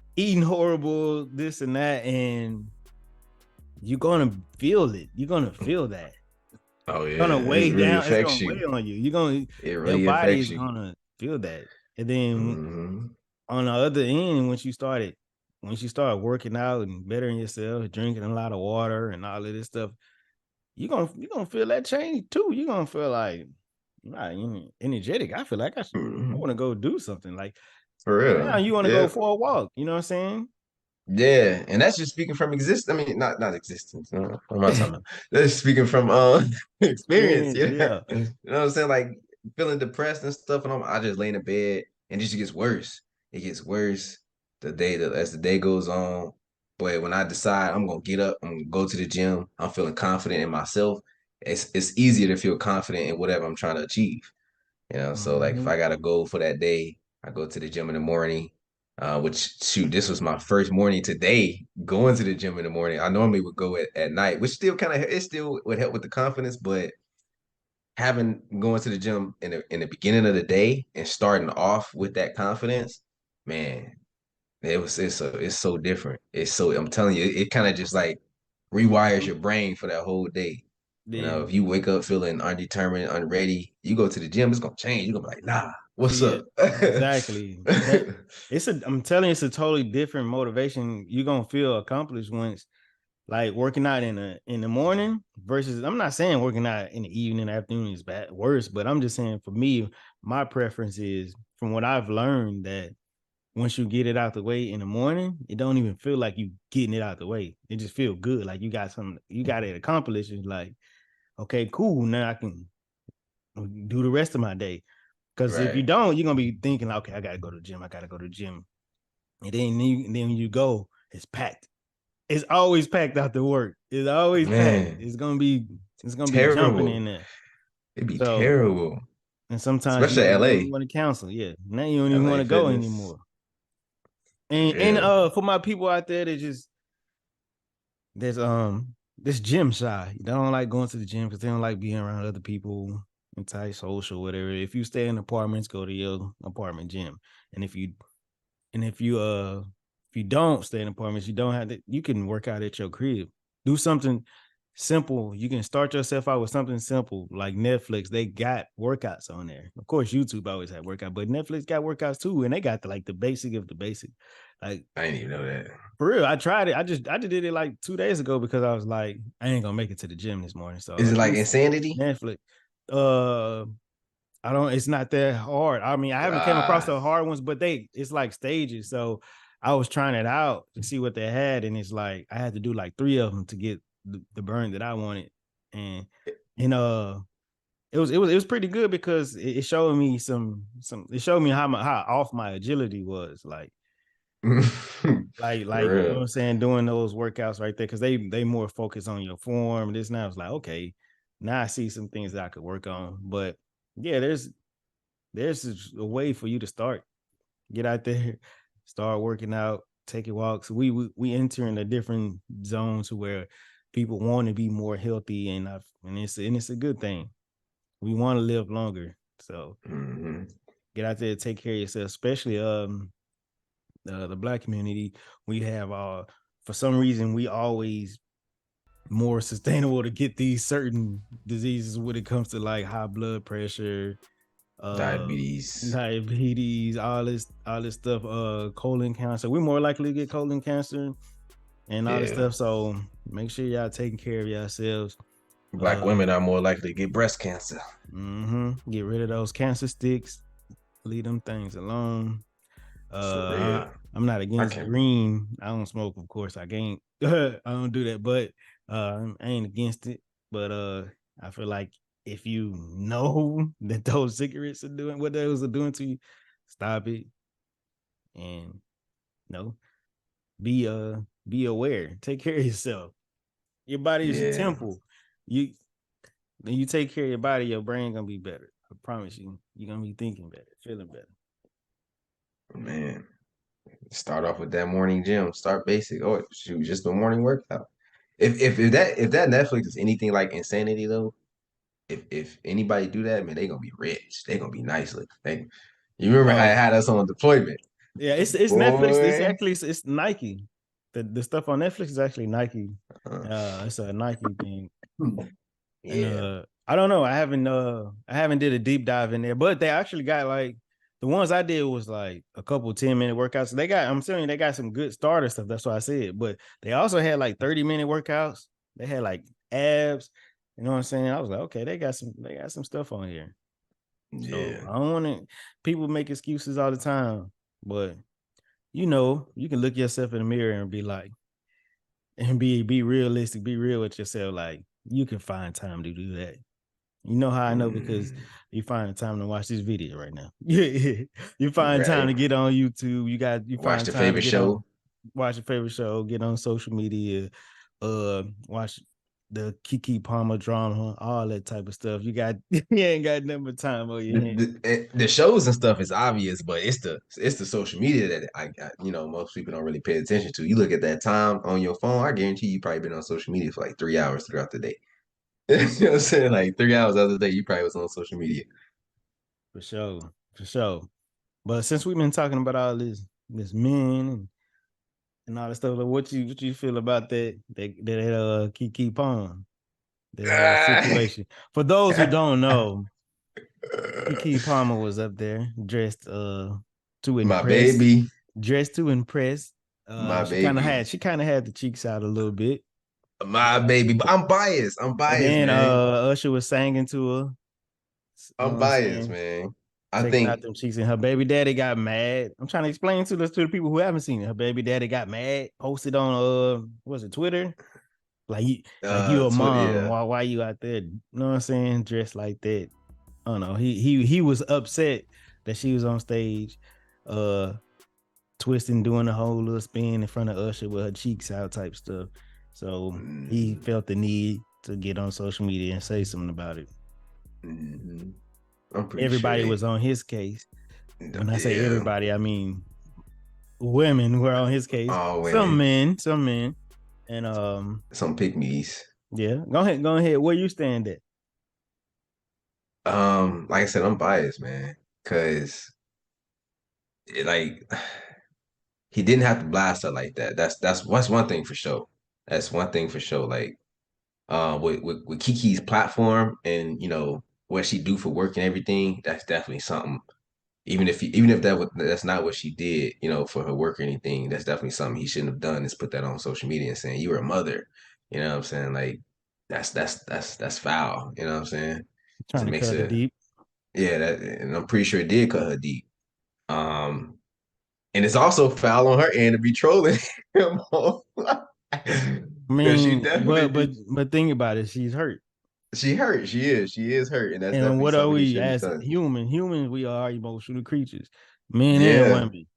horrible this and that, and you're gonna feel it. You're gonna feel that.
Oh
It's gonna
yeah, it
weigh
really
down. It's
affects
gonna weigh
you.
on you. You're gonna
It
your
really
body
affects
is
you.
gonna feel that. And then
Hmm.
on the other end, once you start working out and bettering yourself, drinking a lot of water and all of this stuff, you're gonna feel that change too. You're gonna feel like energetic. I feel like I
Hmm.
want to go do something. Like
For
now
real.
you want to go
Yeah.
for a walk. You know what I'm saying?
Yeah. And that's just speaking from exist. I mean, not existence. No, what am I talking about? That's speaking from experience.
Experience,
Yeah.
yeah.
You know what I'm saying? Like feeling depressed and stuff, and I just lay in the bed and it just gets worse. It gets worse as the day goes on. But when I decide I'm gonna get up, I'm gonna go to the gym, I'm feeling confident in myself. It's easier to feel confident in whatever I'm trying to achieve. So like if
Mhm.
I got a goal for that day, I go to the gym in the morning. Which shoot, this was my first morning today going to the gym in the morning. I normally would go at night, which still kind of it still would help with the confidence, but having going to the gym in the beginning of the day and starting off with that confidence, man, it's so different. It's so I'm telling you, it kind of just like rewires
Mhm.
your brain for that whole day.
Yeah.
If you wake up feeling undetermined, unready, you go to the gym, it's gonna change. You're gonna be like, nah, what's
See it
up?
exactly. That it's a. I'm telling you, it's a totally different motivation. You're gonna feel accomplished once like working out in the morning versus I'm not saying working out in the evening, afternoon is bad worse, but I'm just saying for me, my preference is from what I've learned that once you get it out the way in the morning, it don't even feel like you getting it out the way. It just feel good. Like you got it accomplished. It's like, okay, cool. Now I can do the rest of my day. Because if you
Right.
don't, you're gonna be thinking, okay, I gotta go to the gym. I gotta go to the gym. And then when you go, it's packed. It's always packed after work. It's always packed.
Man,
It's gonna be jumping
terrible.
in there.
It'd be
So
terrible.
and sometimes
Especially
you don't even
LA.
want to cancel. Yeah. Now you don't even want
LA
to go
fitness.
anymore. And
Yeah.
for my people out there that just this gym shy. They don't like going to the gym because they don't like being around other people, anti-social, whatever. If you stay in apartments, go to your apartment gym. And if you don't stay in apartments, you don't have to, you can work out at your crib. Do something simple. You can start yourself out with something simple like Netflix. They got workouts on there. Of course, YouTube always had workout, but Netflix got workouts too, and they got the basic of the basic. Like
I didn't even know that.
for real, I tried it. I just did it like 2 days ago because I was like, I ain't gonna make it to the gym this morning. So
Is it
let
like
me see
insanity?
Netflix. Uh I don't. It's not that hard. I mean, I haven't came across
Ah,
the hard ones, but it's like stages. So I was trying it out to see what they had, and it's like I had to do like three of them to get the burn that I wanted, and and it was pretty good because it showed me some it showed me how off my agility was
for
like you know what
real.
I'm saying, doing those workouts right there because they more focus on your form. This now it's like okay, now I see some things that I could work on, but yeah, there's a way for you to start. Get out there, start working out, take your walks. We enter in a different zone to where people want to be more healthy, and it's a good thing. We want to live longer, so
Hmm.
get out there, take care of yourself, especially the black community. We have for some reason we always more sustainable to get these certain diseases when it comes to like high blood pressure, uh
Diabetes.
diabetes, all this stuff, colon cancer. We're more likely to get colon cancer and all this
Yeah.
stuff. So make sure y'all taking care of yourselves.
Black
Uh
women are more likely to get breast cancer.
get rid of those cancer sticks, leave them things alone.
For
Uh,
real.
I'm not
I
against
can.
green. I don't smoke, of course. I can't. I don't do that, but I ain't against it. But I feel like if you know that those cigarettes are doing what those are doing to you, stop it and no, be be aware. Take care of yourself. Your body is your
Yeah,
temple. You when you take care of your body, your brain gonna be better. I promise you, you're gonna be thinking better, feeling better.
man. Start off with that morning gym. Start basic. Oh shoot, just the morning workout. If that Netflix is anything like Insanity though, if anybody do that, man, they gonna be rich. They gonna be nice looking. You remember how I
Oh,
had us on deployment,
yeah, it's Netflix. It's
boy?
actually it's Nike. The stuff on Netflix is actually Nike.
Uh,
It's a Nike thing, and
yeah,
I don't know. I haven't did a deep dive in there, but they actually got like the ones I did was like a couple 10-minute workouts. I'm telling you, they got some good starter stuff. That's why I said. But they also had like 30-minute workouts. They had like abs. You know what I'm saying? I was like, okay, they got some stuff on here. So
yeah.
I don't want to. People make excuses all the time, but you can look yourself in the mirror and be like, and be realistic, be real with yourself. Like you can find time to do that. You know how I know because
Mm,
you find time to watch this video right now. Yeah, you find time
right.
to get on YouTube. You
Watch
find
the
time to
favorite
get on
show.
watch your favorite show, get on social media, watch the Kiki Palmer drama, all that type of stuff. You ain't got nothing but time on your hands.
The shows and stuff is obvious, but it's the social media that most people don't really pay attention to. You look at that time on your phone, I guarantee you probably been on social media for like 3 hours throughout the day. You know what I'm saying? Like 3 hours out of the day, you probably was on social media.
For sure, for sure. But since we've been talking about all this men and all that stuff, like what you feel about that Kiki Palm, that whole
Ah.
situation? For those who don't know, Kiki Palmer was up there to
My
impress,
baby,
dressed to impress.
my
She kind of
baby,
had she kind of had the cheeks out a little bit.
my baby. But I'm biased. I'm
And
biased,
then
man.
Usher was singing to her. You know
I'm
what I'm
biased,
saying?
man. I
Checking out
think
them cheeks, and her baby daddy got mad. I'm trying to explain to the people who haven't seen it. Her baby daddy got mad, posted on was it Twitter? Like you a
Twitter,
mom.
yeah.
Why you out there? You know what I'm saying? Dressed like that. I don't know. He was upset that she was on stage, uh, twisting, doing a whole little spin in front of Usher with her cheeks out type stuff. So he
Mm-hmm.
felt the need to get on social media and say something about it.
Mm-hmm. I'm pretty sure
Everybody
they,
was on his case. When I say
yeah,
everybody, I mean women were on his case.
all
Some
women,
men, some men, and
some pick me's.
yeah. Go ahead. Where you stand at?
Like I said, I'm biased, man, because like he didn't have to blast her like that. That's one thing for sure. That's one thing for sure. Like with Kiki's platform and what she do for work and everything, that's definitely something. Even if that's not what she did, for her work or anything, that's definitely something he shouldn't have done is put that on social media and saying you were a mother. You know what I'm saying? Like that's foul. You know what I'm saying? To
Trying to
make
cut it
sure
deep.
Yeah, that, and I'm pretty sure it did cut her deep. Um, and it's also foul on her end to be trolling him
I
because she
mean,
definitely
but think about it. She's hurt.
she hurt. She is hurt, and that's
And
definitely
what are
something he
we
shouldn't have
as
done.
human? Humans, we are emotional creatures, men and
Yeah,
women.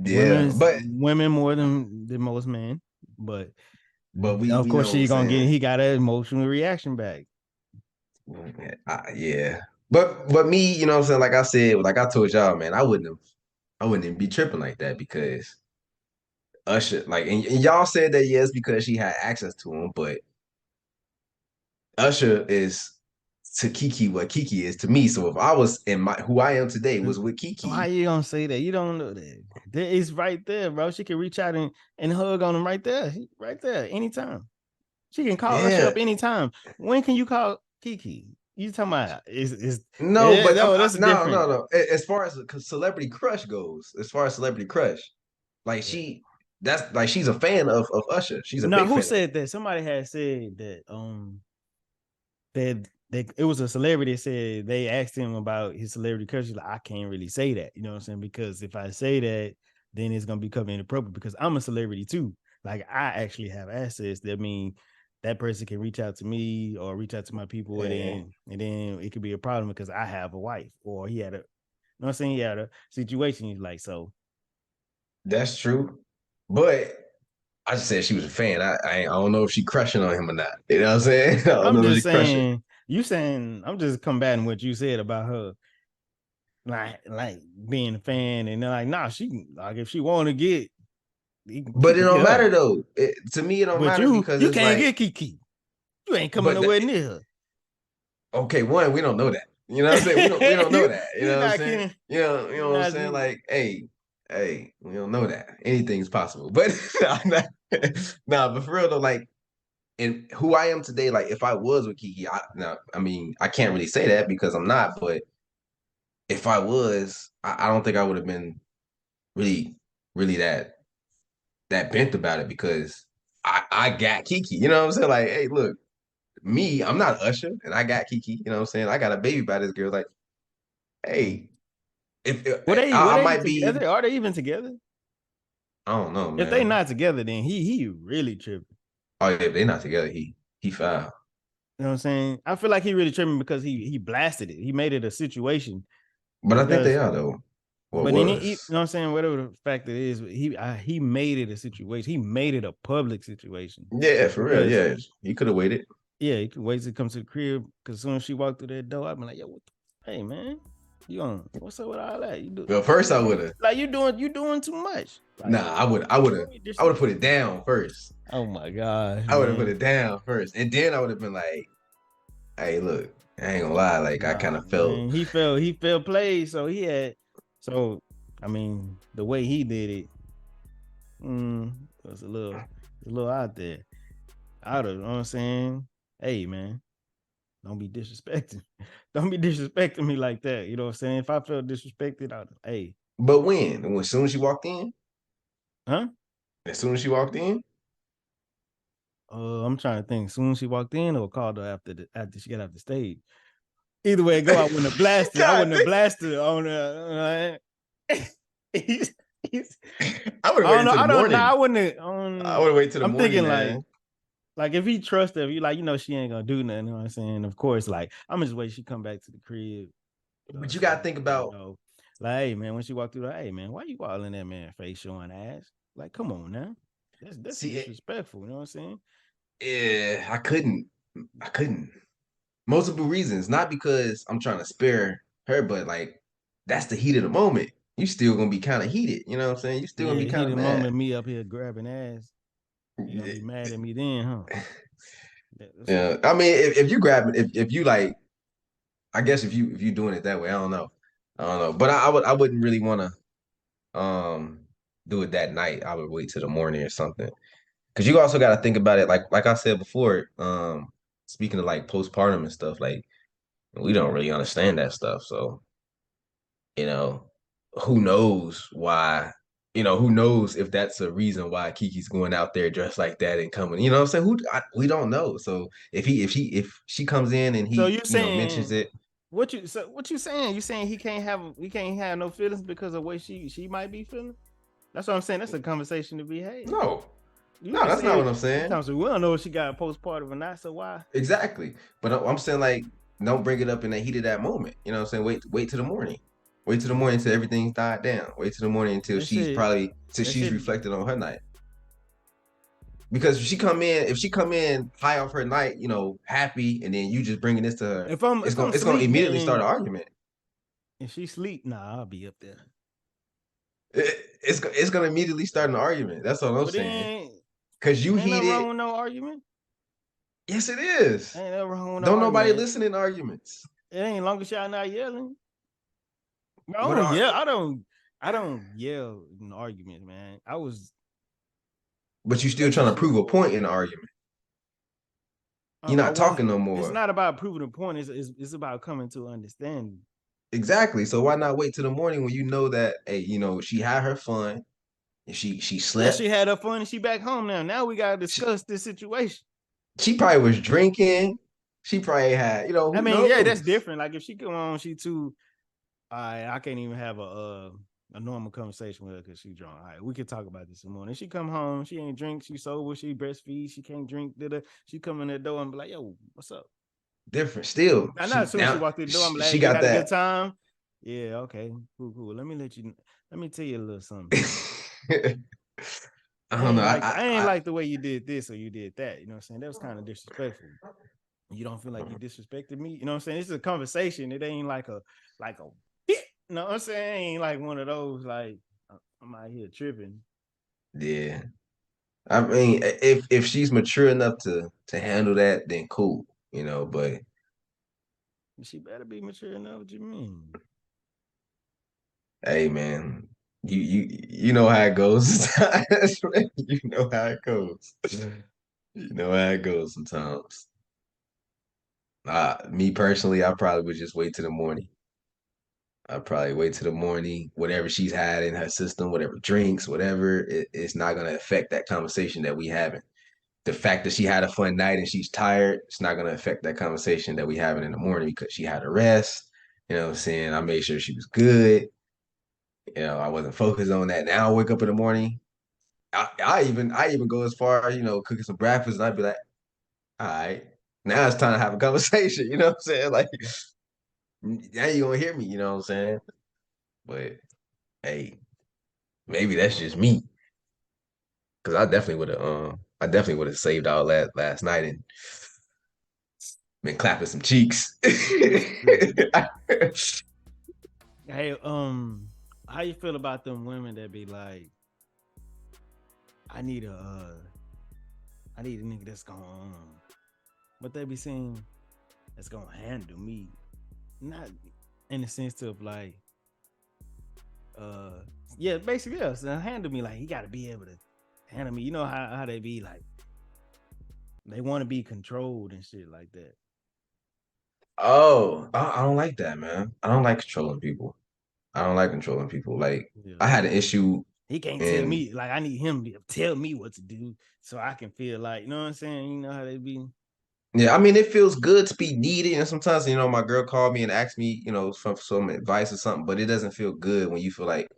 yeah,
Women more than most men, but
but we
of course
know what I'm
she gonna get.
saying.
He got an emotional reaction back.
Yeah, but me, you know what I'm saying. Like I said, like I told y'all, man, I wouldn't even be tripping like that because Usher, like, and y'all said that yes because she had access to him, but Usher is to Kiki what Kiki is to me. So if I was in my who I am today was with
Why
Kiki,
you gonna say that? You don't know that. It's right there, bro. She can reach out and hug on him right there, right there, anytime. She can call Usher
yeah,
up anytime. When can you call Kiki? You talking about
no, but
no, that's a
no,
different.
no, no. As far as celebrity crush goes, as far as celebrity crush, like
Yeah.
that's like she's a fan of Usher. She's a
No,
big
who
fan of him.
said that? Somebody had said that it was a celebrity that said they asked him about his celebrity crush. He's like, I can't really say that, you know what I'm saying? Because if I say that, then it's gonna become inappropriate because I'm a celebrity too. Like I actually have assets that mean that person can reach out to me or reach out to my people,
Yeah,
and then it could be a problem because I have a wife or he had a, you know what I'm saying? He had a situation. He's like, so
that's true. But I just said she was a fan. I don't know if she crushing on him or not. You know what I'm saying? I don't
I'm
know if
just
she crushing.
saying, you saying I'm just combating what you said about her like being a fan and they're like, nah, she can like if she want to get he
But it
can
don't
get
matter
her.
though. To me, it don't
But
matter because
you
it's
can't
like,
get Kiki. You ain't coming
but
nowhere near her.
okay, one, we don't know that. You know what I'm saying? We don't know that. You
You
know what I'm
not
saying?
kidding.
You
You
know what I'm
not
saying? Like, hey, we don't know that. Anything's possible. But nah, but for real though, like and who I am today, like if I was with Kiki, now I mean, I can't really say that because I'm not, but if I was, I don't think I would have been really, really that bent about it because I got Kiki. You know what I'm saying? Like, hey, look, me, I'm not Usher, and I got Kiki. You know what I'm saying? I got a baby by this girl. Like, hey, if
were
I
they
might be,
together? Are they even together?
I don't know,
If they
man.
not together, then he really tripping.
Oh yeah, if they not together, he foul.
You know what I'm saying? I feel like he really tripping because he blasted it. He made it a situation
But I think they
because
are though. What
but then you
was?
know what I'm saying, whatever the fact it is, he made it a situation. He made it a public situation
Yeah, for real.
because
Yeah, he could have waited.
yeah, he could wait to come to the crib because as soon as she walked through that door, I'd be like, yo, hey man, you on what's up with all that? You do
Well, first I would have.
like you doing too much. Like
Nah, I would have.
don't be
I would have put
disrespectful.
it down first.
Oh my gosh,
I would have put
man.
it down first, and then I would have been like, "Hey, look, I ain't gonna lie. Like, I kind
Nah,
of felt."
man. He felt played, so he had so I mean the way he did it, was a little out there. Out of, you know what I'm saying? Hey man, don't be disrespecting. Don't be disrespecting me like that. You know what I'm saying? If I felt disrespected, hey,
But when as soon as she walked in,
huh?
as soon as she walked in,
I'm trying to think. Soon as she walked in or called her after she got off the stage. Either way it go, I wouldn't have blasted. I
God,
wouldn't have blasted on her. he's, he's,
I would have
I don't
waited
know.
till the
I don't know. I
morning.
wouldn't have,
I would have waited till the
I'm
morning,
thinking
man.
like if he trusts her, if you like, she ain't gonna do nothing, you know what I'm saying? Of course, like I'm just wait she come back to the crib.
But you
So
gotta think
you
about.
know, like, hey man, when she walked through, the, hey man, why you calling that man face showing ass? Like, come on now, that's
See,
disrespectful. You know what I'm saying?
I couldn't. I couldn't. Multiple reasons, not because I'm trying to spare her, but like that's the heat of the moment. You still gonna be kind of heated. You know what I'm saying? You still gonna
Yeah,
be
he
kind of
the
mad.
moment me up here grabbing ass. You gonna be mad at me then, huh? That's
Yeah, I mean, if you grab it, if you like, I guess if you doing it that way, I don't know. But I wouldn't really want to do it that night. I would wait till the morning or something. Because you also got to think about it, like I said before. Speaking of like postpartum and stuff, like we don't really understand that stuff. So you know, who knows why? Who knows if that's a reason why Kiki's going out there dressed like that and coming. You know what I'm saying? We don't know. So if she comes in and
so
he
you
mentions
saying
it.
what you saying? You saying he can't have no feelings because of what she might be feeling? That's what I'm saying. That's a conversation to be had.
No,
You
no,
just
that's not
said
what I'm
you
saying.
talking so we don't know if she got a postpartum or not, so why?
Exactly. But I'm saying like don't bring it up in the heat of that moment. You know what I'm saying? Wait till the morning. Wait till the morning until everything's died down. Wait till the morning until
That shit that
she's
shit
reflected on her night. Because if she come in high off her night, you know, happy, and then you just bringing this to her,
if I'm
it's gonna
sleep
immediately start
and
an argument.
she sleep, nah, I'll be up there.
It's gonna immediately start an argument. That's all I'm
Well
saying.
then
Cause you
ain't nothing
heated.
wrong with no argument.
Yes, it is.
Ain't nothing wrong with no
Don't nobody
argument.
listen in arguments.
It ain't long as y'all not yelling. I
What
don't
are?
yell. I don't yell in arguments, man. I was
But you
in a
still trying to
relationship
prove a
for
point in the argument. You're
I
not talking
wasn't.
no
It's
more.
not about proving a point. It's about coming to understanding.
Exactly. So why not wait till the morning when you know that, hey, you know, she had her fun and she
Yeah,
slept.
she had her fun and she back home now. Now we gotta
She,
discuss this situation.
she probably was drinking. She probably had, you know,
I
who
mean, yeah, that's
knows?
different. Like if she come on, she too. I can't even have a normal conversation with her because she drunk. All right, we could talk about this some more. And she come home, she ain't drink, she sober, she breastfeed, she can't drink. She come in the door and be like, "Yo, what's up?"
Different. Still,
Now, not as soon as she
now
walked through the door, I'm like,
she
"Hey, you
got
had a good
that.
time?" Yeah, okay, cool, cool. Let me tell you a little something.
I don't know.
I ain't like the way you did this or you did that. You know what I'm saying? That was kind of disrespectful. You don't feel like you disrespected me. You know what I'm saying? This is a conversation. It ain't like a you know what I'm saying? It ain't like one of those like I'm out here tripping.
yeah. I mean, if she's mature enough to handle that, then cool, you know. But
She better be mature enough. What you mean?
hey, man, you know how it goes. You know how it goes. You know how it goes sometimes. Me personally, I probably would just wait till the morning. I'd probably wait till the morning, whatever she's had in her system, whatever drinks, whatever, it's not gonna affect that conversation that we having. The fact that she had a fun night and she's tired, it's not gonna affect that conversation that we having in the morning because she had a rest. You know what I'm saying? I made sure she was good. You know, I wasn't focused on that. Now I wake up in the morning. I even go as far, you know, cooking some breakfast and I'd be like, all right, now it's time to have a conversation. You know what I'm saying? Like now you gonna hear me, you know what I'm saying? But hey, maybe that's just me. Cause I definitely would have saved all that last night and been clapping some cheeks.
That's crazy. Hey, how you feel about them women that be like, I need I need a nigga that's gonna what they be saying that's gonna handle me. Not in the sense of like, uh, yeah, basically, yeah, so handle me like he got to be able to handle me. You know how they be like, they want to be controlled and shit like that.
Oh, I don't like that, man. I don't like controlling people. I don't like controlling people. Like
Yeah,
I had an issue
he can't tell
and
me like I need him to tell me what to do so I can feel like you know what I'm saying. You know how they be.
yeah, I mean it feels good to be needed and sometimes, you know, my girl called me and asked me, you know, for some advice or something, but it doesn't feel good when you feel like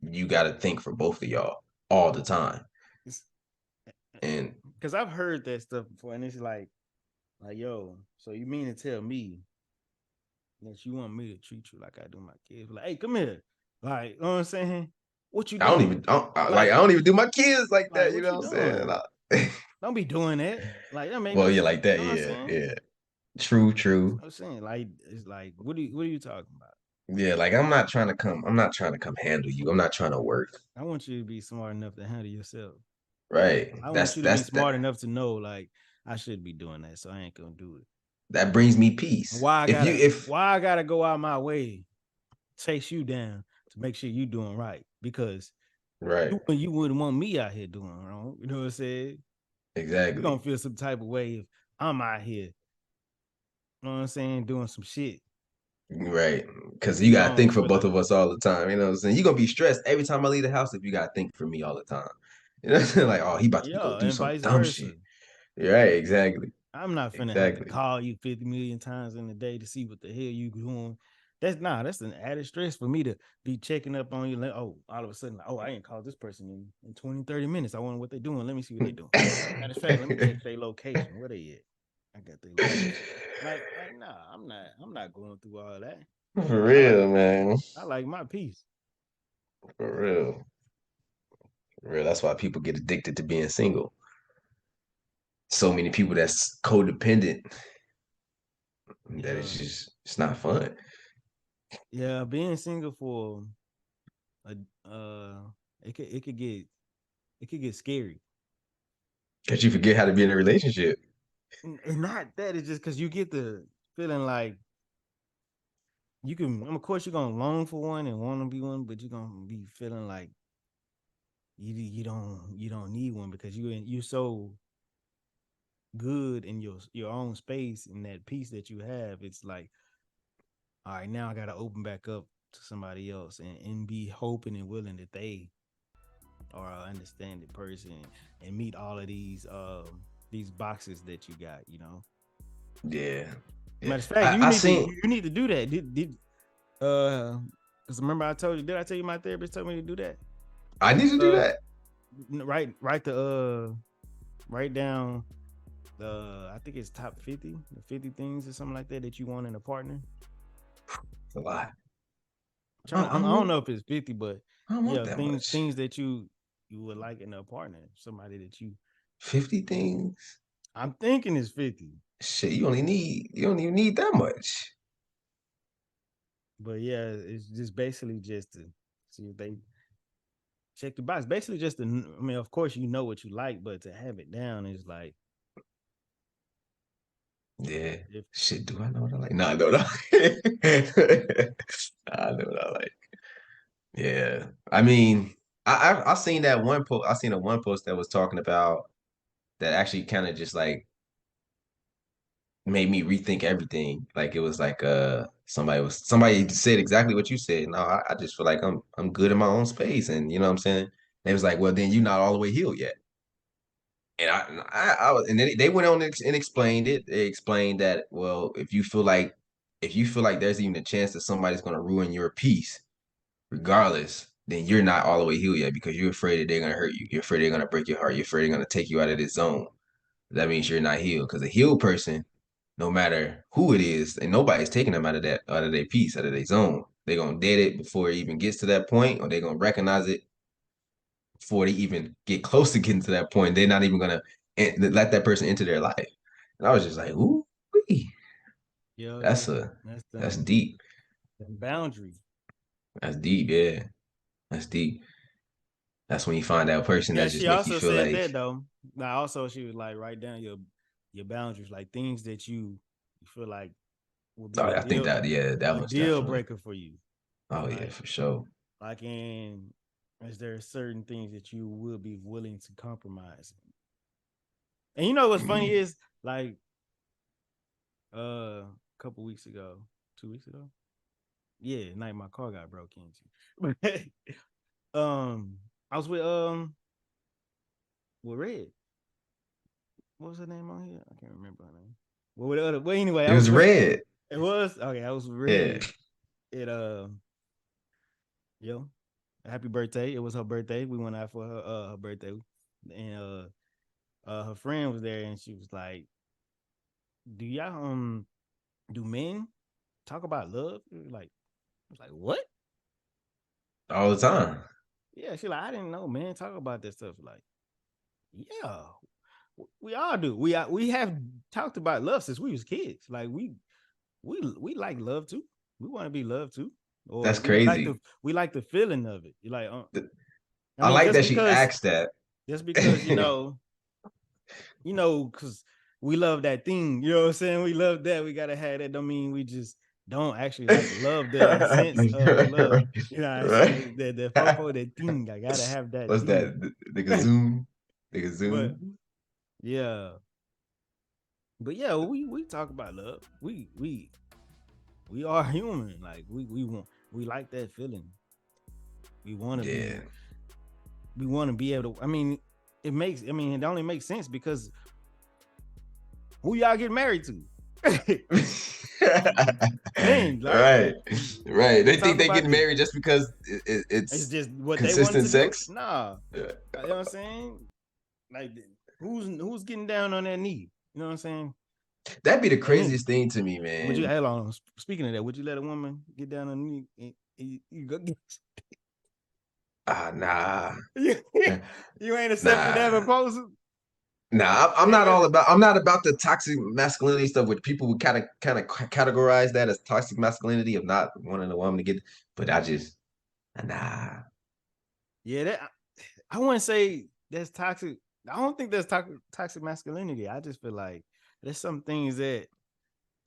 you gotta think for both of y'all all the time. And
Because I've heard that stuff before, and it's like yo, so you mean to tell me that you want me to treat you like I do my kids? Like, hey, come here, like, you know what I'm saying? What you doing?
I
Like,
don't even do my kids like that, you
what
know
you
what I'm saying?
doing? Don't be doing that. Like that make
Well,
me
yeah,
feel.
like that,
You know what I'm
yeah,
saying?
yeah. True, true.
I'm saying like it's like what are you talking about?
Yeah, like I'm not trying to come handle you. I'm not trying to work.
I want you to be smart enough to handle yourself.
Right.
I want you to be smart enough to know like I should be doing that, so I ain't gonna do it.
that brings me peace. If
Why I gotta go out my way chase you down to make sure you doing right because
right,
you wouldn't want me out here doing wrong. You know what I'm saying? You
exactly.
gonna feel some type of way if I'm out here. You know what I'm saying? Doing some shit.
Right. Cause
You
you gotta
gonna
think for
feel
both
like
of us all the time. You know what I'm saying? You're gonna be stressed every time I leave the house if you gotta think for me all the time. You know, like, oh, he about to go
yeah,
do
and
some
vice
dumb
versa.
shit. Right, exactly.
I'm not finna have to
Exactly.
call you 50 million times in a day to see what the hell you doing. That's an added stress for me to be checking up on you. Like, oh, all of a sudden, oh, I ain't called this person in 20, 30 minutes. I wonder what they're doing. Let me see what they're doing. Matter of fact, let me check their location. Where they at? I got their location. Like, nah, I'm not going through all that.
For
I like
real, man.
I like my peace.
For real. For real. That's why people get addicted to being single. So many people that's codependent that
Yeah.
it's not fun.
Yeah, being single for a it could get scary.
Cause you forget how to be in a relationship.
And not that, it's just because you get the feeling like you can. Of course, you're gonna long for one and want to be one, but you're gonna be feeling like you don't need one because you're so good in your own space and that peace that you have. It's like, all right, now I gotta open back up to somebody else and be hoping and willing that they are an understanding person and meet all of these boxes that you got.
Yeah. Yeah.
Matter of fact,
I seen
you need to do that. Because remember I told you, did I tell you my therapist told me to do that?
I need to do
Uh,
that.
write down I think it's top 50, the 50 things or something like that you want in a partner.
It's a lot.
I don't know if it's 50, but
I don't want
yeah,
that much.
things that you would like in a partner, somebody that you.
50 things?
I'm thinking it's 50,
Shit, you don't even need that much.
but yeah, it's just basically just to see if they check the box. Basically, just to, I mean, of course, you know what you like, but to have it down is like
Yeah.
if
Shit, do I know what I like? No, I don't know. I know what I like. Yeah. I mean, I seen that one post. I seen a one post that was talking about that actually kind of just like made me rethink everything. Like it was like somebody said exactly what you said. No, I just feel like I'm good in my own space, and you know what I'm saying. They was like, well, then you're not all the way healed yet. And and then they went on and explained it. They explained that, well, if you feel like there's even a chance that somebody's gonna ruin your peace, regardless, then you're not all the way healed yet because you're afraid that they're gonna hurt you. You're afraid they're gonna break your heart. You're afraid they're gonna take you out of this zone. That means you're not healed. Because a healed person, no matter who it is, and nobody's taking them out of their peace, out of their zone. They're gonna dead it before it even gets to that point, or they're gonna recognize it before they even get close to getting to that point. They're not even gonna let that person into their life. And I was just like, ooh,
yeah,
that's a
that's
that's
them
deep.
boundary.
That's deep, yeah. That's deep. That's when you find that person
Yeah,
that just
she
make you
also
feel
said
like,
that though. Now, also she was like, write down your boundaries, like things that you feel like will
oh,
be
I think that, yeah, that
a
was
deal
definitely.
breaker for you.
Oh yeah,
Like
for sure.
in is there certain things that you will be willing to compromise? And you know what's funny
Mm.
is like a couple weeks ago, 2 weeks ago. Yeah, night my car got broke into. I was with Red. What was her name on here? I can't remember her name. Well, anyway,
It
I was
was
with.
red.
It was okay. I was with
Yeah.
Red. It yo, happy birthday! It was her birthday. We went out for her birthday, and her friend was there, and she was like, "Do y'all do men talk about love?" Like, I was like, "What?"
All the time.
Yeah, she like, "I didn't know men talk about that stuff." Like, yeah, we all do. We have talked about love since we was kids. Like we like love too. We want to be loved too, or
That's crazy.
we like the feeling of it. You like, I
I
mean,
like that she asked that.
just because because we love that thing. You know what I'm saying? We love that. We gotta have that. Don't mean we just don't actually like love the sense of love. You know what I'm
Right?
saying? The fofo, that thing. I gotta have that
What's
thing.
that? The gazoon? The
But
gazoon?
yeah, but yeah, we talk about love. We are human. Like we like that feeling. We want to
Yeah.
be we want to be able to. I mean, it only makes sense because Who y'all getting married to? Men, like
Right, right.
we
They
talk
think they
about
getting
this.
married just because
It's
it's
just what they wanted
consistent
to do.
sex.
Nah,
Yeah.
you know what I'm saying? Like, who's getting down on that knee? You know what I'm saying?
That'd be the
And then,
craziest thing to me,
would you?
man.
Hold on. Speaking of that, would you let a woman get down on the knee? And you go get
Ah, nah,
you, you ain't accepted that
nah.
proposal?
Nah, I'm not all about. I'm not about the toxic masculinity stuff, which people would kind of categorize that as toxic masculinity of not wanting a woman to get. But I just, nah.
Yeah, that I wouldn't say that's toxic. I don't think that's toxic masculinity. I just feel like there's some things that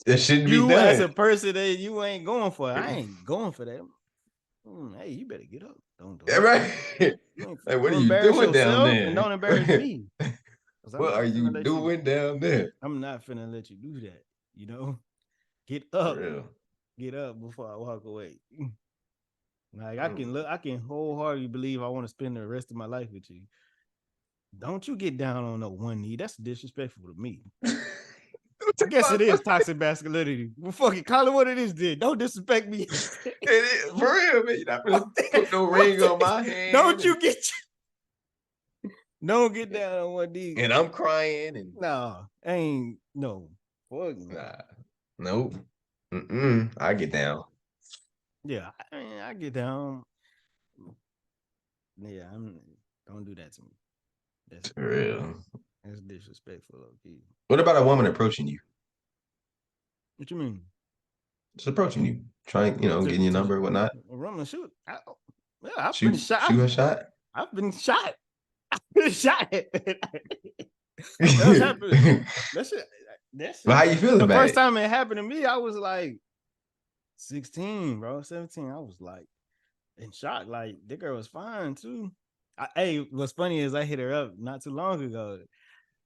It shouldn't be
you as a
done.
person that you ain't going for. I ain't going for that. Hey, you better get up. Don't do
Yeah,
it.
right.
You ain't,
Like, what
don't
are you
embarrass
doing down
yourself and
there?
don't embarrass me. Cause I'm
What are
not
you
finna let you.
doing down there?
I'm not finna let you do that. You know, get
For
up,
real.
get up before I walk away. Like I can
Mm.
look, I can wholeheartedly believe I want to spend the rest of my life with you. Don't you get down on no one knee. That's disrespectful to me. I guess it is toxic masculinity. Well, fuck it, call it what it is. Then don't disrespect me.
It is, for real, man. You're not gonna put no
What
ring on my hand,
don't you get? Don't get down on one knee.
and I'm crying, and
No, ain't no. Fuck no.
nah, nope. I get down.
Yeah, I mean, I get down. Yeah, don't do that to me. That's
For real.
that's disrespectful of you.
What about a woman approaching you?
What you mean?
Just approaching you, trying, getting your
To
number or whatnot.
run and shoot? Yeah, I've been shot.
Shoot her shot.
I've been shot. I've been shot. That's happened. That shit. That
But
shit.
how you feel
The
about
first
it?
time it happened to me, I was like 16, bro. 17. I was like in shock. Like the girl was fine too. Hey, what's funny is I hit her up not too long ago.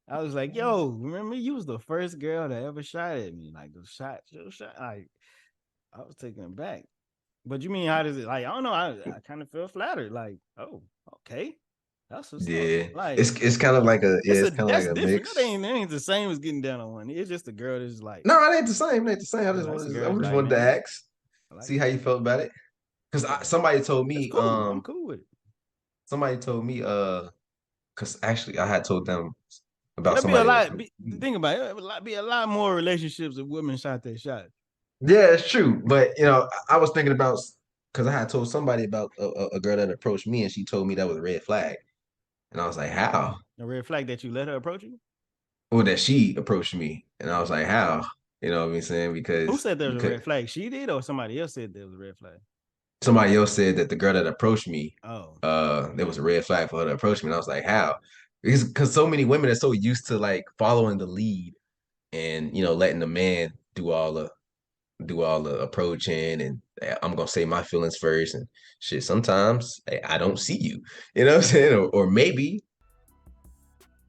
I was like, "Yo, remember you was the first girl that ever shot at me? Like the shot. Like I was taken aback. But you mean how does it? Like I don't know. I kind of feel flattered. Like oh, okay, that's what's up.
Yeah,
Like
it's kind of like
it's
it's kind of like
that's
a
different. That
mix.
ain't the same as getting down on one. It's just a girl that's like,
No, it ain't the same. It ain't the same.
yeah, like, it's a
I
girl that's
just
like,
wanted to
man,
ask,
I like
see how
you.
you felt about it. Because
Yeah, that's cool. I'm cool with it.
somebody told me, because actually I had told them about
It'll be a
somebody that
lot.
approached me.
Think about it. Be a lot more relationships if women shot their shot.
Yeah, it's true. But I was thinking about because I had told somebody about a girl that approached me, and she told me that was a red flag, and I was like, how?
A red flag that you let her approach you.
Or that she approached me, and I was like, how? You know what I'm saying?
Who
Because
said there
you
was a
could.
red flag? She did, or somebody else said there was a red flag?
Somebody else said that the girl that approached me,
Oh,
there was a red flag for her to approach me, and I was like, how? Because so many women are so used to like following the lead and letting the man do all the approaching, and I'm gonna say my feelings first and shit. Sometimes I don't see you, you know what I'm saying, or maybe.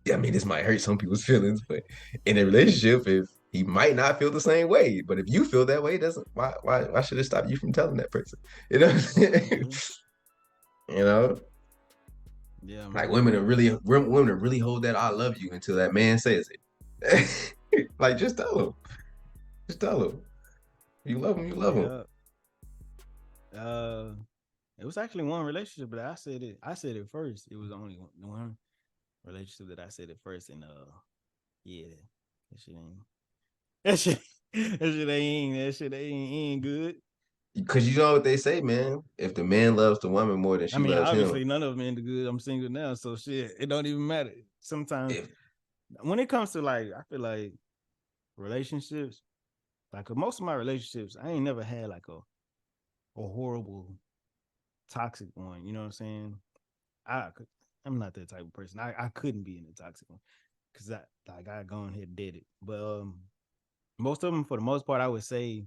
Yeah, I mean, this might hurt some people's feelings, but in a relationship, if he might not feel the same way, but if you feel that way, it doesn't why should it stop you from telling that person? You know what I'm saying?
true.
You know,
Yeah,
like
man.
women really hold that "I love you" until that man says it. Like, just tell him, you love him, you love him.
Yeah. Uh, it was actually one relationship, but I said it. I said it first. It was only one relationship that I said it first, and yeah, that shit ain't. That shit. That shit ain't good.
Because you know what they say, man. If the man loves the woman more than
I
she
mean,
loves him,
obviously, none of them ain't good. I'm single now, so shit. It don't even matter. Sometimes
if
when it comes to like, I feel like relationships, like most of my relationships, I ain't never had like a horrible toxic one. You know what I'm saying? I I'm not that type of person. I couldn't be in a toxic one because I gone here did it. But most of them, for the most part, I would say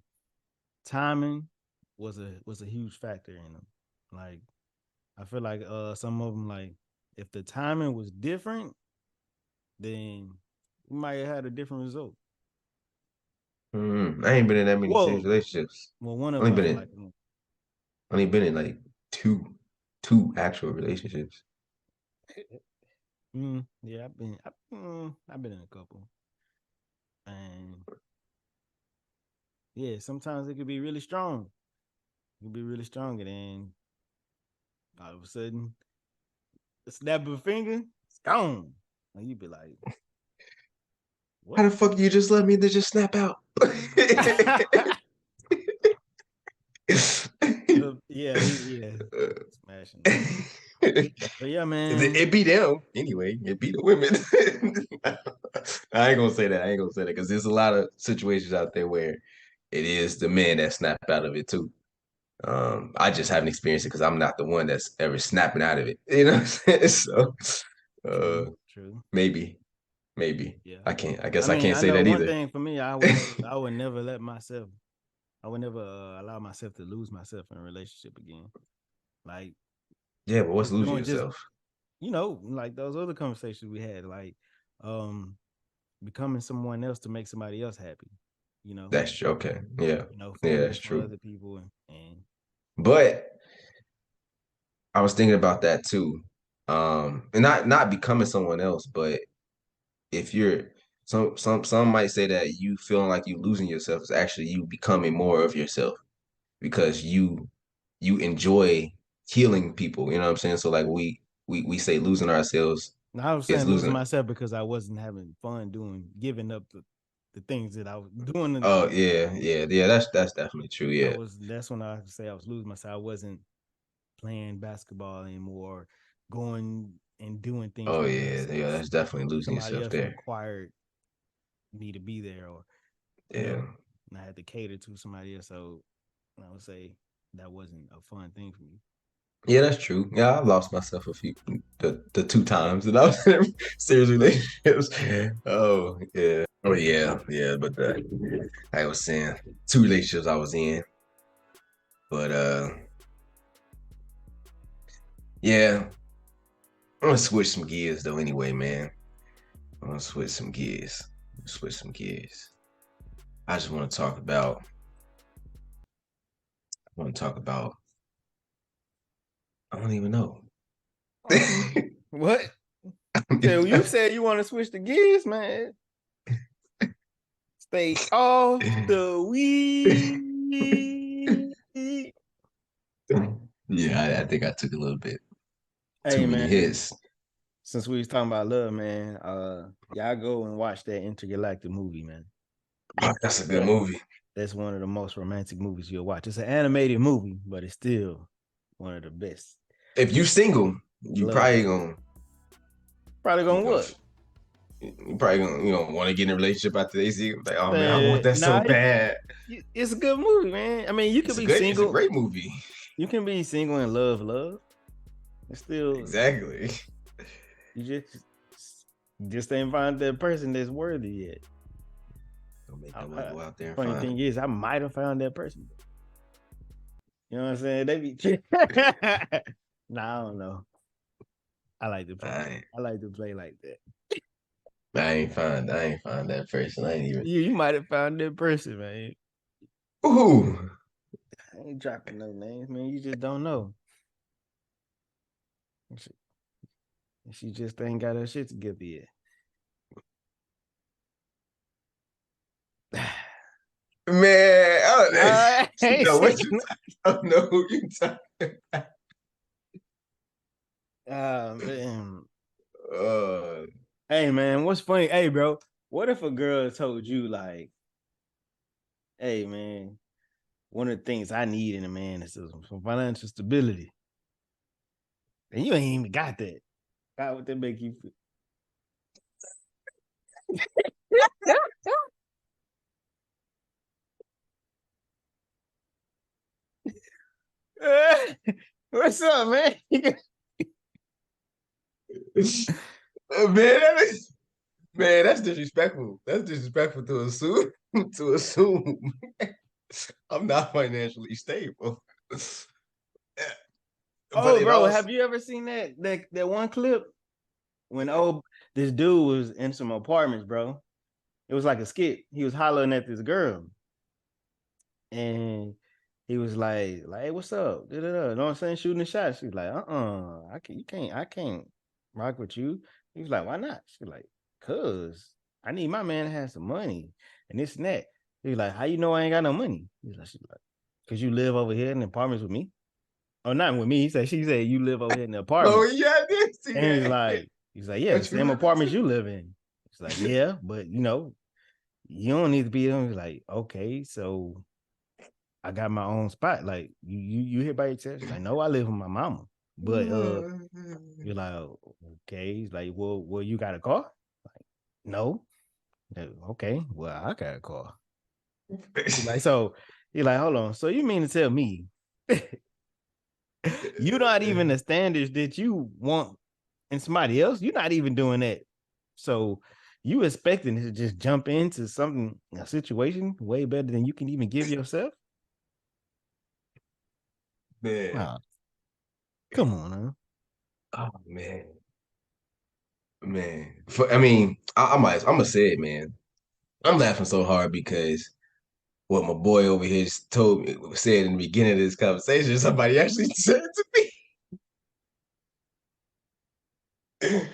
timing was a huge factor in them. Like I feel like some of them, like if the timing was different, then we might have had a different result.
I ain't been in that many serious
Well,
relationships.
one of
Only
them I
been
feel
in
like
only been in like two actual relationships.
yeah, I've been in a couple. And yeah, sometimes it could be really strong. It could be really strong, and then all of a sudden, snap of a finger, it's gone. And you'd be like,
How
what?
the fuck you just let me to just snap out?
Yeah, yeah, smashing them. But yeah, man.
It be them anyway. It be the women. I ain't gonna say that. I ain't gonna say that because there's a lot of situations out there where it is the men that snap out of it too. I just haven't experienced it because I'm not the one that's ever snapping out of it. You know what I'm saying? So,
True,
uh,
true.
maybe, maybe
Yeah.
I can't. I
I
guess I
mean,
can't
I
say
know
that
one
either.
thing for me, I would never let myself, I would never allow myself to lose myself in a relationship again. Like
Yeah, but what's
just
losing
doing, just
yourself?
like those other conversations we had, like um becoming someone else to make somebody else happy. You know,
That's true. Okay. Yeah. Yeah,
falling
that's
for
true.
other people and
But I was thinking about that too. And not becoming someone else, but if you're some might say that you feeling like you losing yourself is actually you becoming more of yourself because you enjoy healing people. You know what I'm saying? So like we say losing ourselves
I was
is
saying losing
losing.
myself because I wasn't having fun giving up the things that I was doing.
Oh yeah, yeah, yeah. That's definitely true. Yeah,
That's when I say I was losing myself. I wasn't playing basketball anymore, going and doing things
oh
because
yeah, yeah. That's definitely losing
somebody
yourself
else
there.
required me to be there, or
Yeah,
and I had to cater to somebody else. So I would say that wasn't a fun thing for me.
yeah. That's true. Yeah, I lost myself a few the two times that I was in serious relationships. Oh yeah. Oh yeah, yeah. But I was saying two relationships I was in, but yeah. I'm gonna switch some gears though. Anyway, man, I'm gonna switch some gears. Switch some gears. I just want to talk about. I want to talk about. I don't even know.
What? So you said you want to switch the gears, man. Stay off the weed.
Yeah, I think I took a little bit too
Hey
many
man,
hits.
since we was talking about love, man, y'all go and watch that intergalactic movie, man.
Oh, that's a good
That
movie.
that's one of the most romantic movies you'll watch. It's an animated movie, but it's still one of the best
If you single, you
love
probably
movies.
gonna
Probably
you
gonna
gonna
what?
you probably gonna want to get in a relationship after they see it. Like, oh man, I want that so
Nah,
bad.
it's a good movie, man. I mean, you could be
It's a
single.
great movie.
You can be single and love. It's still
Exactly.
you just ain't find that person that's worthy yet.
Don't make that one go out there and
Funny
find.
thing is, I might have found that person. You know what I'm saying? They be nah, I don't know. I like to play.
I
I like to play like that.
I ain't find that person. I ain't even.
You might have found that person, man.
Ooh.
I ain't dropping no names, man. You just don't know. She just ain't got her shit together yet.
Man,
I
you
ain't
know
saying.
what you I don't know who you talking.
Man.
Uh,
Hey, man, what's funny? Hey, bro, what if a girl told you like, "Hey, man, one of the things I need in a man is some financial stability," and you ain't even got that? How would that make you feel? What's up, man?
man, that is, man, that's disrespectful. That's disrespectful to assume to assume I'm not financially stable. But
Oh,
it
bro,
also
have you ever seen that one clip when this dude was in some apartments, bro? It was like a skit. He was hollering at this girl, and he was like, "Hey, what's up?" Da, da, da. You know what I'm saying? Shooting a shot. She's like, I can't rock with you. He was like, why not? She's like, cause. I need my man to have some money and this and that. He's like, how you know I ain't got no money? He's like, because you live over here in the apartments with me. Oh, not with me. She said you live over here in the
Oh
apartments.
yeah, I did see
And
that.
he's like, yeah, the
But you
same
live in
apartments you live in. He's like, yeah, but you don't need to be in. He's like, okay, so I got my own spot. Like you here by yourself? She's like, no, I live with my mama. But you're like, oh, okay. He's like, well, you got a car? Like, no. Okay, well, I got a car. He's like, so he's like, hold on. So you mean to tell me you're not even the standards that you want in somebody else? You're not even doing that. So you expecting to just jump into something, a situation way better than you can even give yourself?
Man.
Oh, come on, huh?
Oh man. I mean, I'm gonna say it, man. I'm laughing so hard because what my boy over here just told me said in the beginning of this conversation, somebody actually said it to me.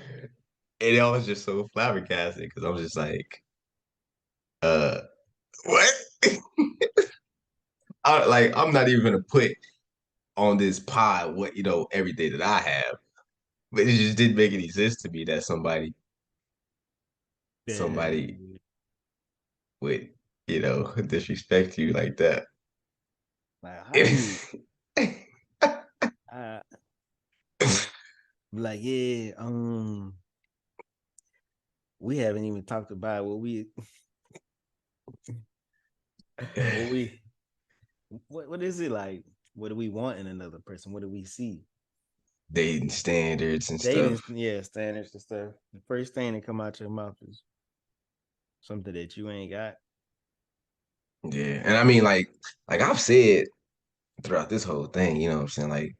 And I was just so flabbergasted because I was just like, what? I'm not even gonna put on this pod what everything that I have. But it just didn't make any sense to me that somebody
Yeah.
would, disrespect you like that.
Like, how you uh like, yeah, we haven't even talked about what we what is it like? What do we want in another person? What do we see?
Dating standards and
Dating,
stuff.
yeah, standards and stuff. The first thing that come out your mouth is something that you ain't got.
Yeah. And I mean like I've said throughout this whole thing, you know what I'm saying? Like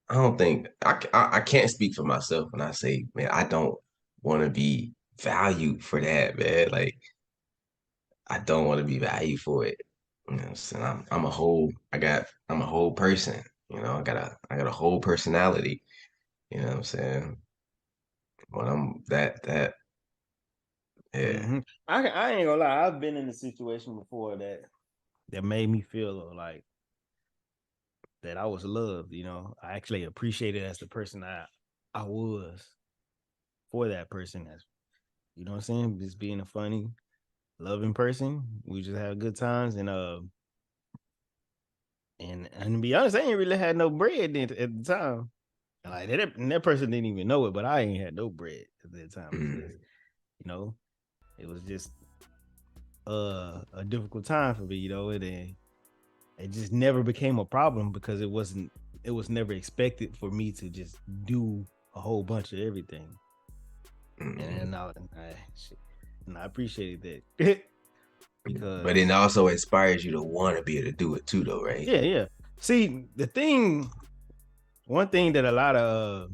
I don't think I can't speak for myself when I say, man, I don't want to be valued for that, man. Like I don't want to be valued for it. You know what I'm saying? I'm a whole person. I got a whole personality. You know what I'm saying? But I'm that yeah.
Mm-hmm. I ain't gonna lie. I've been in a situation before that made me feel like that I was loved. I actually appreciated as the person I was for that person. As what I'm saying, just being a funny, loving person. We just had good times, and to be honest, I ain't really had no bread then at the time. Like that person didn't even know it, but I ain't had no bread at that time.
Mm,
You know, it was just a difficult time for me. It just never became a problem because it was never expected for me to just do a whole bunch of everything.
mm.
And I appreciated that
But it
because
also inspires you to want to be able to do it too, though, right?
yeah. See, one thing that a lot of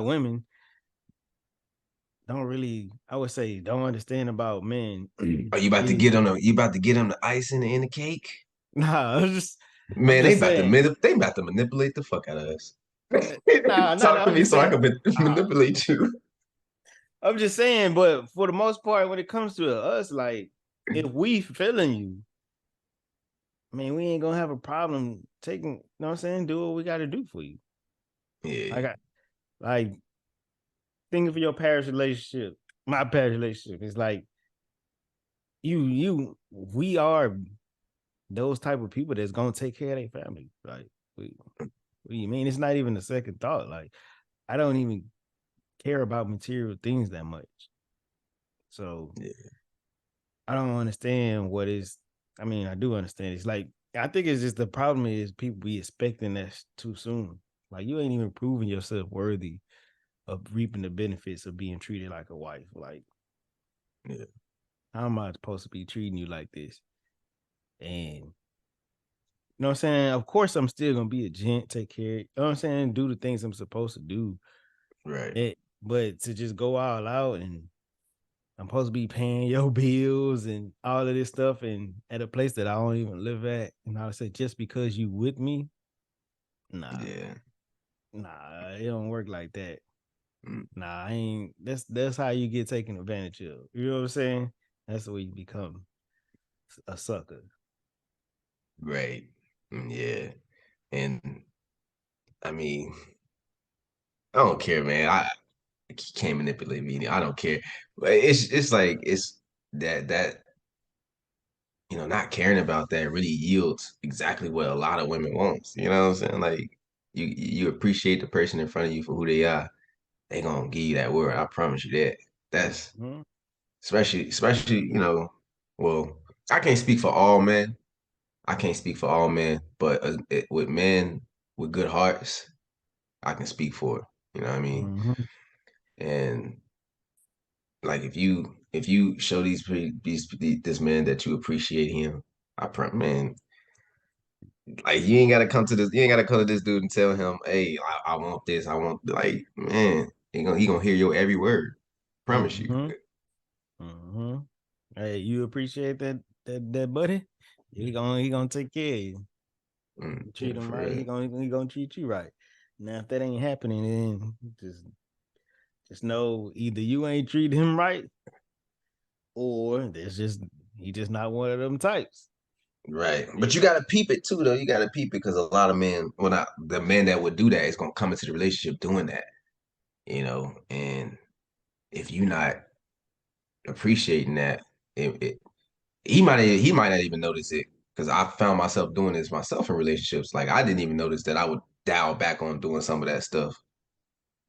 women don't really, I would say, don't understand about men
Are you about to
is
get on the you about to get them the icing in the cake?
I'm
Man,
just saying,
they about to manipulate the fuck out of us.
nah.
Talk to
I'm
me
just
so I
saying,
can
uh,
manipulate you.
I'm just saying, but for the most part, when it comes to us, like if we feeling you, I mean, we ain't gonna have a problem taking, you know what I'm saying, do what we gotta do for you.
Yeah,
Like like think of your past relationship, my past relationship. It's like we are those type of people that's gonna take care of their family. Like, what do you mean? It's not even a second thought. Like, I don't even care about material things that much. So
yeah,
I don't understand what is. I mean, I do understand. It's like I think it's just the problem is people be expecting that too soon. Like you ain't even proving yourself worthy of reaping the benefits of being treated like a wife. Like,
yeah.
how am I supposed to be treating you like this? And you know what I'm saying? Of course, I'm still gonna be a gent, take care. You know what I'm saying? Do the things I'm supposed to do.
Right.
But to just go all out and I'm supposed to be paying your bills and all of this stuff and at a place that I don't even live at. And I would say just because you with me, nah,
Yeah.
nah, it don't work like that.
Mm,
Nah, I ain't. That's how you get taken advantage of. You know what I'm saying? That's the way you become a sucker.
right. Yeah. And I mean, I don't care, man. I can't manipulate me. I don't care. But it's like it's that not caring about that really yields exactly what a lot of women wants. You know what I'm saying? Like you appreciate the person in front of you for who they are. They gonna give you that word. I promise you that. That's
Mm-hmm.
especially, well, I can't speak for all men. I can't speak for all men, but with men with good hearts, I can speak for it. You know what I mean?
Mm-hmm.
And like if you show this man that you appreciate him, man, like you ain't gotta come to this dude and tell him, hey, I want this, I want like man, he gonna hear your every word. Promise you.
Mm-hmm. Mm-hmm. Hey, you appreciate that buddy? He gonna take care of you. You treat
Yeah,
him
for
right,
real.
he gonna treat you right. Now, if that ain't happening, then just know either you ain't treating him right, or there's just he just not one of them types.
Right. But you gotta peep it too, though. You gotta peep it because a lot of men, well, not the man that would do that is gonna come into the relationship doing that, and if you not appreciating that, it he might not even notice it because I found myself doing this myself in relationships. Like I didn't even notice that I would dial back on doing some of that stuff,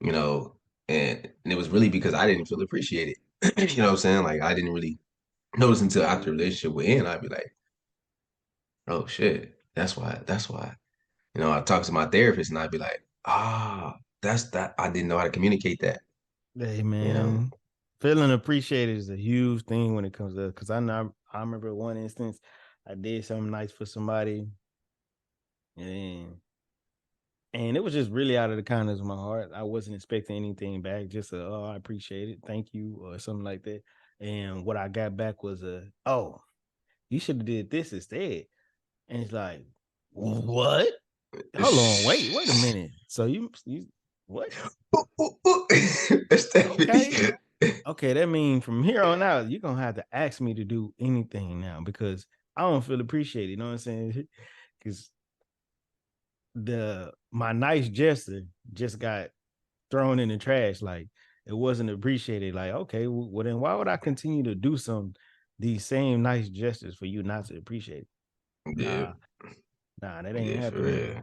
you know, and it was really because I didn't feel appreciated. You know what I'm saying? Like I didn't really notice until after the relationship would end. I'd be like, oh shit, that's why. That's why. I talk to my therapist and I'd be like, that's that. I didn't know how to communicate that.
Hey
You know,
man, feeling appreciated is a huge thing when it comes to because I remember one instance I did something nice for somebody and it was just really out of the kindness of my heart. I wasn't expecting anything back, just oh I appreciate it, thank you or something like that. And what I got back was oh you should have did this instead. And it's like what? Hold on, wait a minute. So you what?
ooh, ooh, ooh.
Okay.
Stephanie.
Okay, that means from here on out, you're gonna have to ask me to do anything now because I don't feel appreciated. You know what I'm saying? Because the my nice gesture just got thrown in the trash. Like it wasn't appreciated. Like, okay, well then why would I continue to do these same nice gestures for you not to appreciate it?
Yeah,
Nah, that ain't
yeah, for
happening.
real.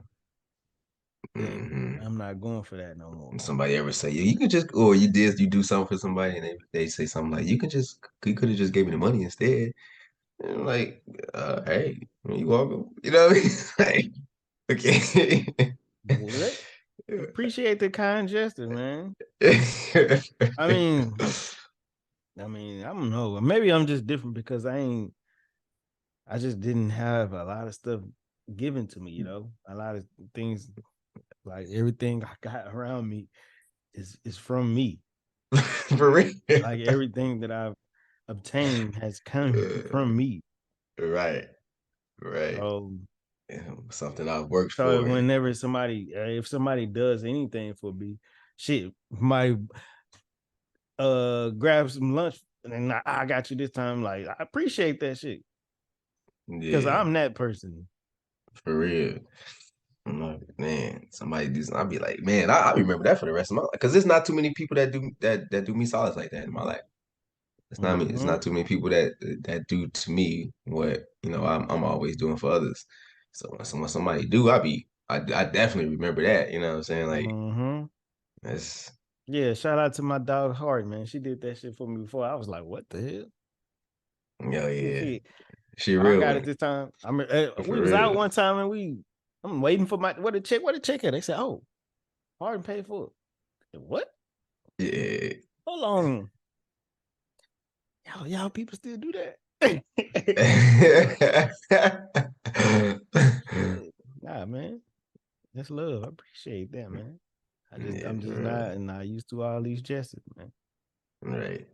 Then
Hmm.
I'm not going for that no more.
Somebody ever say, yeah, you could just, or you do something for somebody and they say something like, you could have just gave me the money instead. And I'm like, hey, you welcome. You know what I mean? Like, okay.
What? Appreciate the kind gesture, man. I mean, I don't know. Maybe I'm just different because I just didn't have a lot of stuff given to me, a lot of things like everything I got around me is from me.
For real.
Like everything that I've obtained has come from me.
Right, right.
So
Yeah, something I've worked
so
for.
whenever if somebody does anything for me, shit, my grab some lunch and I got you this time. Like I appreciate that shit because
Yeah,
I'm that person.
for real. I'm like, man, somebody do something. I'll be like, man, I remember that for the rest of my life. Because there's not too many people that do me solids like that in my life. It's not me. It's
Mm-hmm.
not too many people that do to me what I'm always doing for others. So when somebody do, I definitely remember that. You know what I'm saying? Like
Mm-hmm.
that's
Yeah, shout out to my dog Heart, man. She did that shit for me before. I was like, what the hell?
oh yeah,
Shit.
she a
I
real
got it
one
this time. We
for
was out
real.
one time and I'm waiting for my what the check at? They said, oh, Harden paid for it. I said, what?
Yeah.
Hold on. Y'all people still do that. Shit. Nah, man. That's love. I appreciate that, man.
Yeah,
I'm
for
just
real.
not used to all these gestures, man.
Right.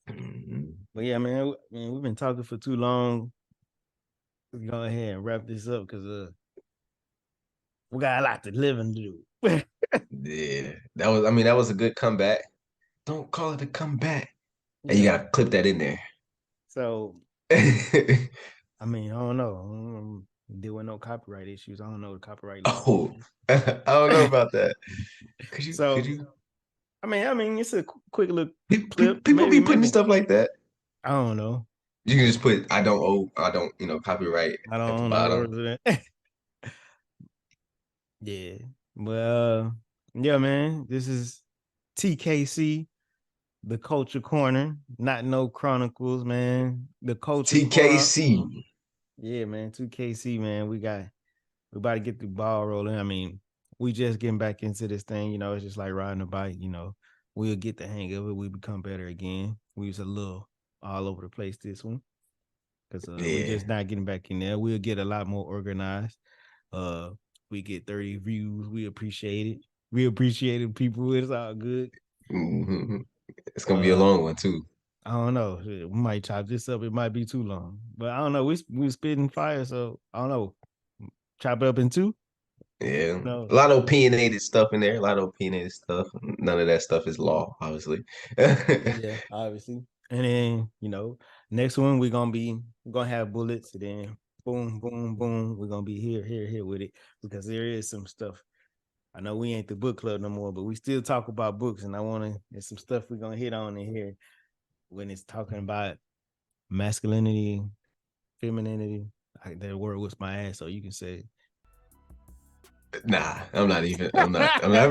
Mhm.
But yeah, man, we've been talking for too long. Let's go ahead and wrap this up because we got a lot to live and do.
Yeah, that was. I mean, that was a good comeback. Don't call it a comeback. And you
Yeah.
gotta clip that in there.
So I mean, I don't know. There were no copyright issues. I don't know the copyright laws.
Oh, I don't know about that. Could you? Could
So
you?
I mean, it's a quick little clip.
People
Maybe,
be putting
maybe
stuff like that.
I don't know.
You can just put I don't owe, I don't, copyright
I
at the
don't know the
bottom.
words of that. Yeah. Well, yeah, man. This is TKC, the Culture Corner. Not no Chronicles, man. The Culture Corner.
TKC.
Yeah, man. 2KC, man. We about to get the ball rolling. I mean, we just getting back into this thing. It's just like riding a bike. We'll get the hang of it. We become better again. We was a little all over the place this one because we
Yeah.
just not getting back in there. We'll get a lot more organized. Uh, we get 30 views. We appreciate it. We appreciate it, people. It's all good.
hmm It's gonna be a
Uh,
long one too.
I don't know. We might chop this up. It might be too long, but I don't know. We spitting fire, so I don't know. Chop it up in two.
Yeah. A
No.
lot of opinionated stuff in there. A lot of opinionated stuff. None of that stuff is law, obviously.
Yeah, obviously. And then, next one we're gonna have bullets, and then boom, boom, boom. We're gonna be here with it because there is some stuff. I know we ain't the book club no more, but we still talk about books, and there's some stuff we're gonna hit on in here when it's talking about masculinity, femininity. That word was my ass, so you can say
Nah, I'm not even. I'm not. I'm not.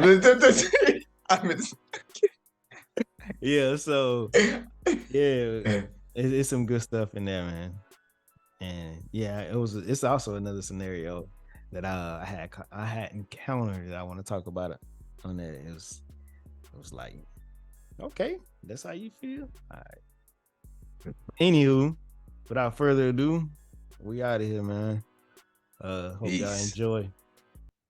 I'm just,
yeah, so yeah, it's some good stuff in there, man. And yeah, it's also another scenario that I had encountered that I want to talk about it on that. It was like, okay, that's how you feel. All right. Anywho, without further ado, we out of here, man. Hope y'all
Peace.
enjoy.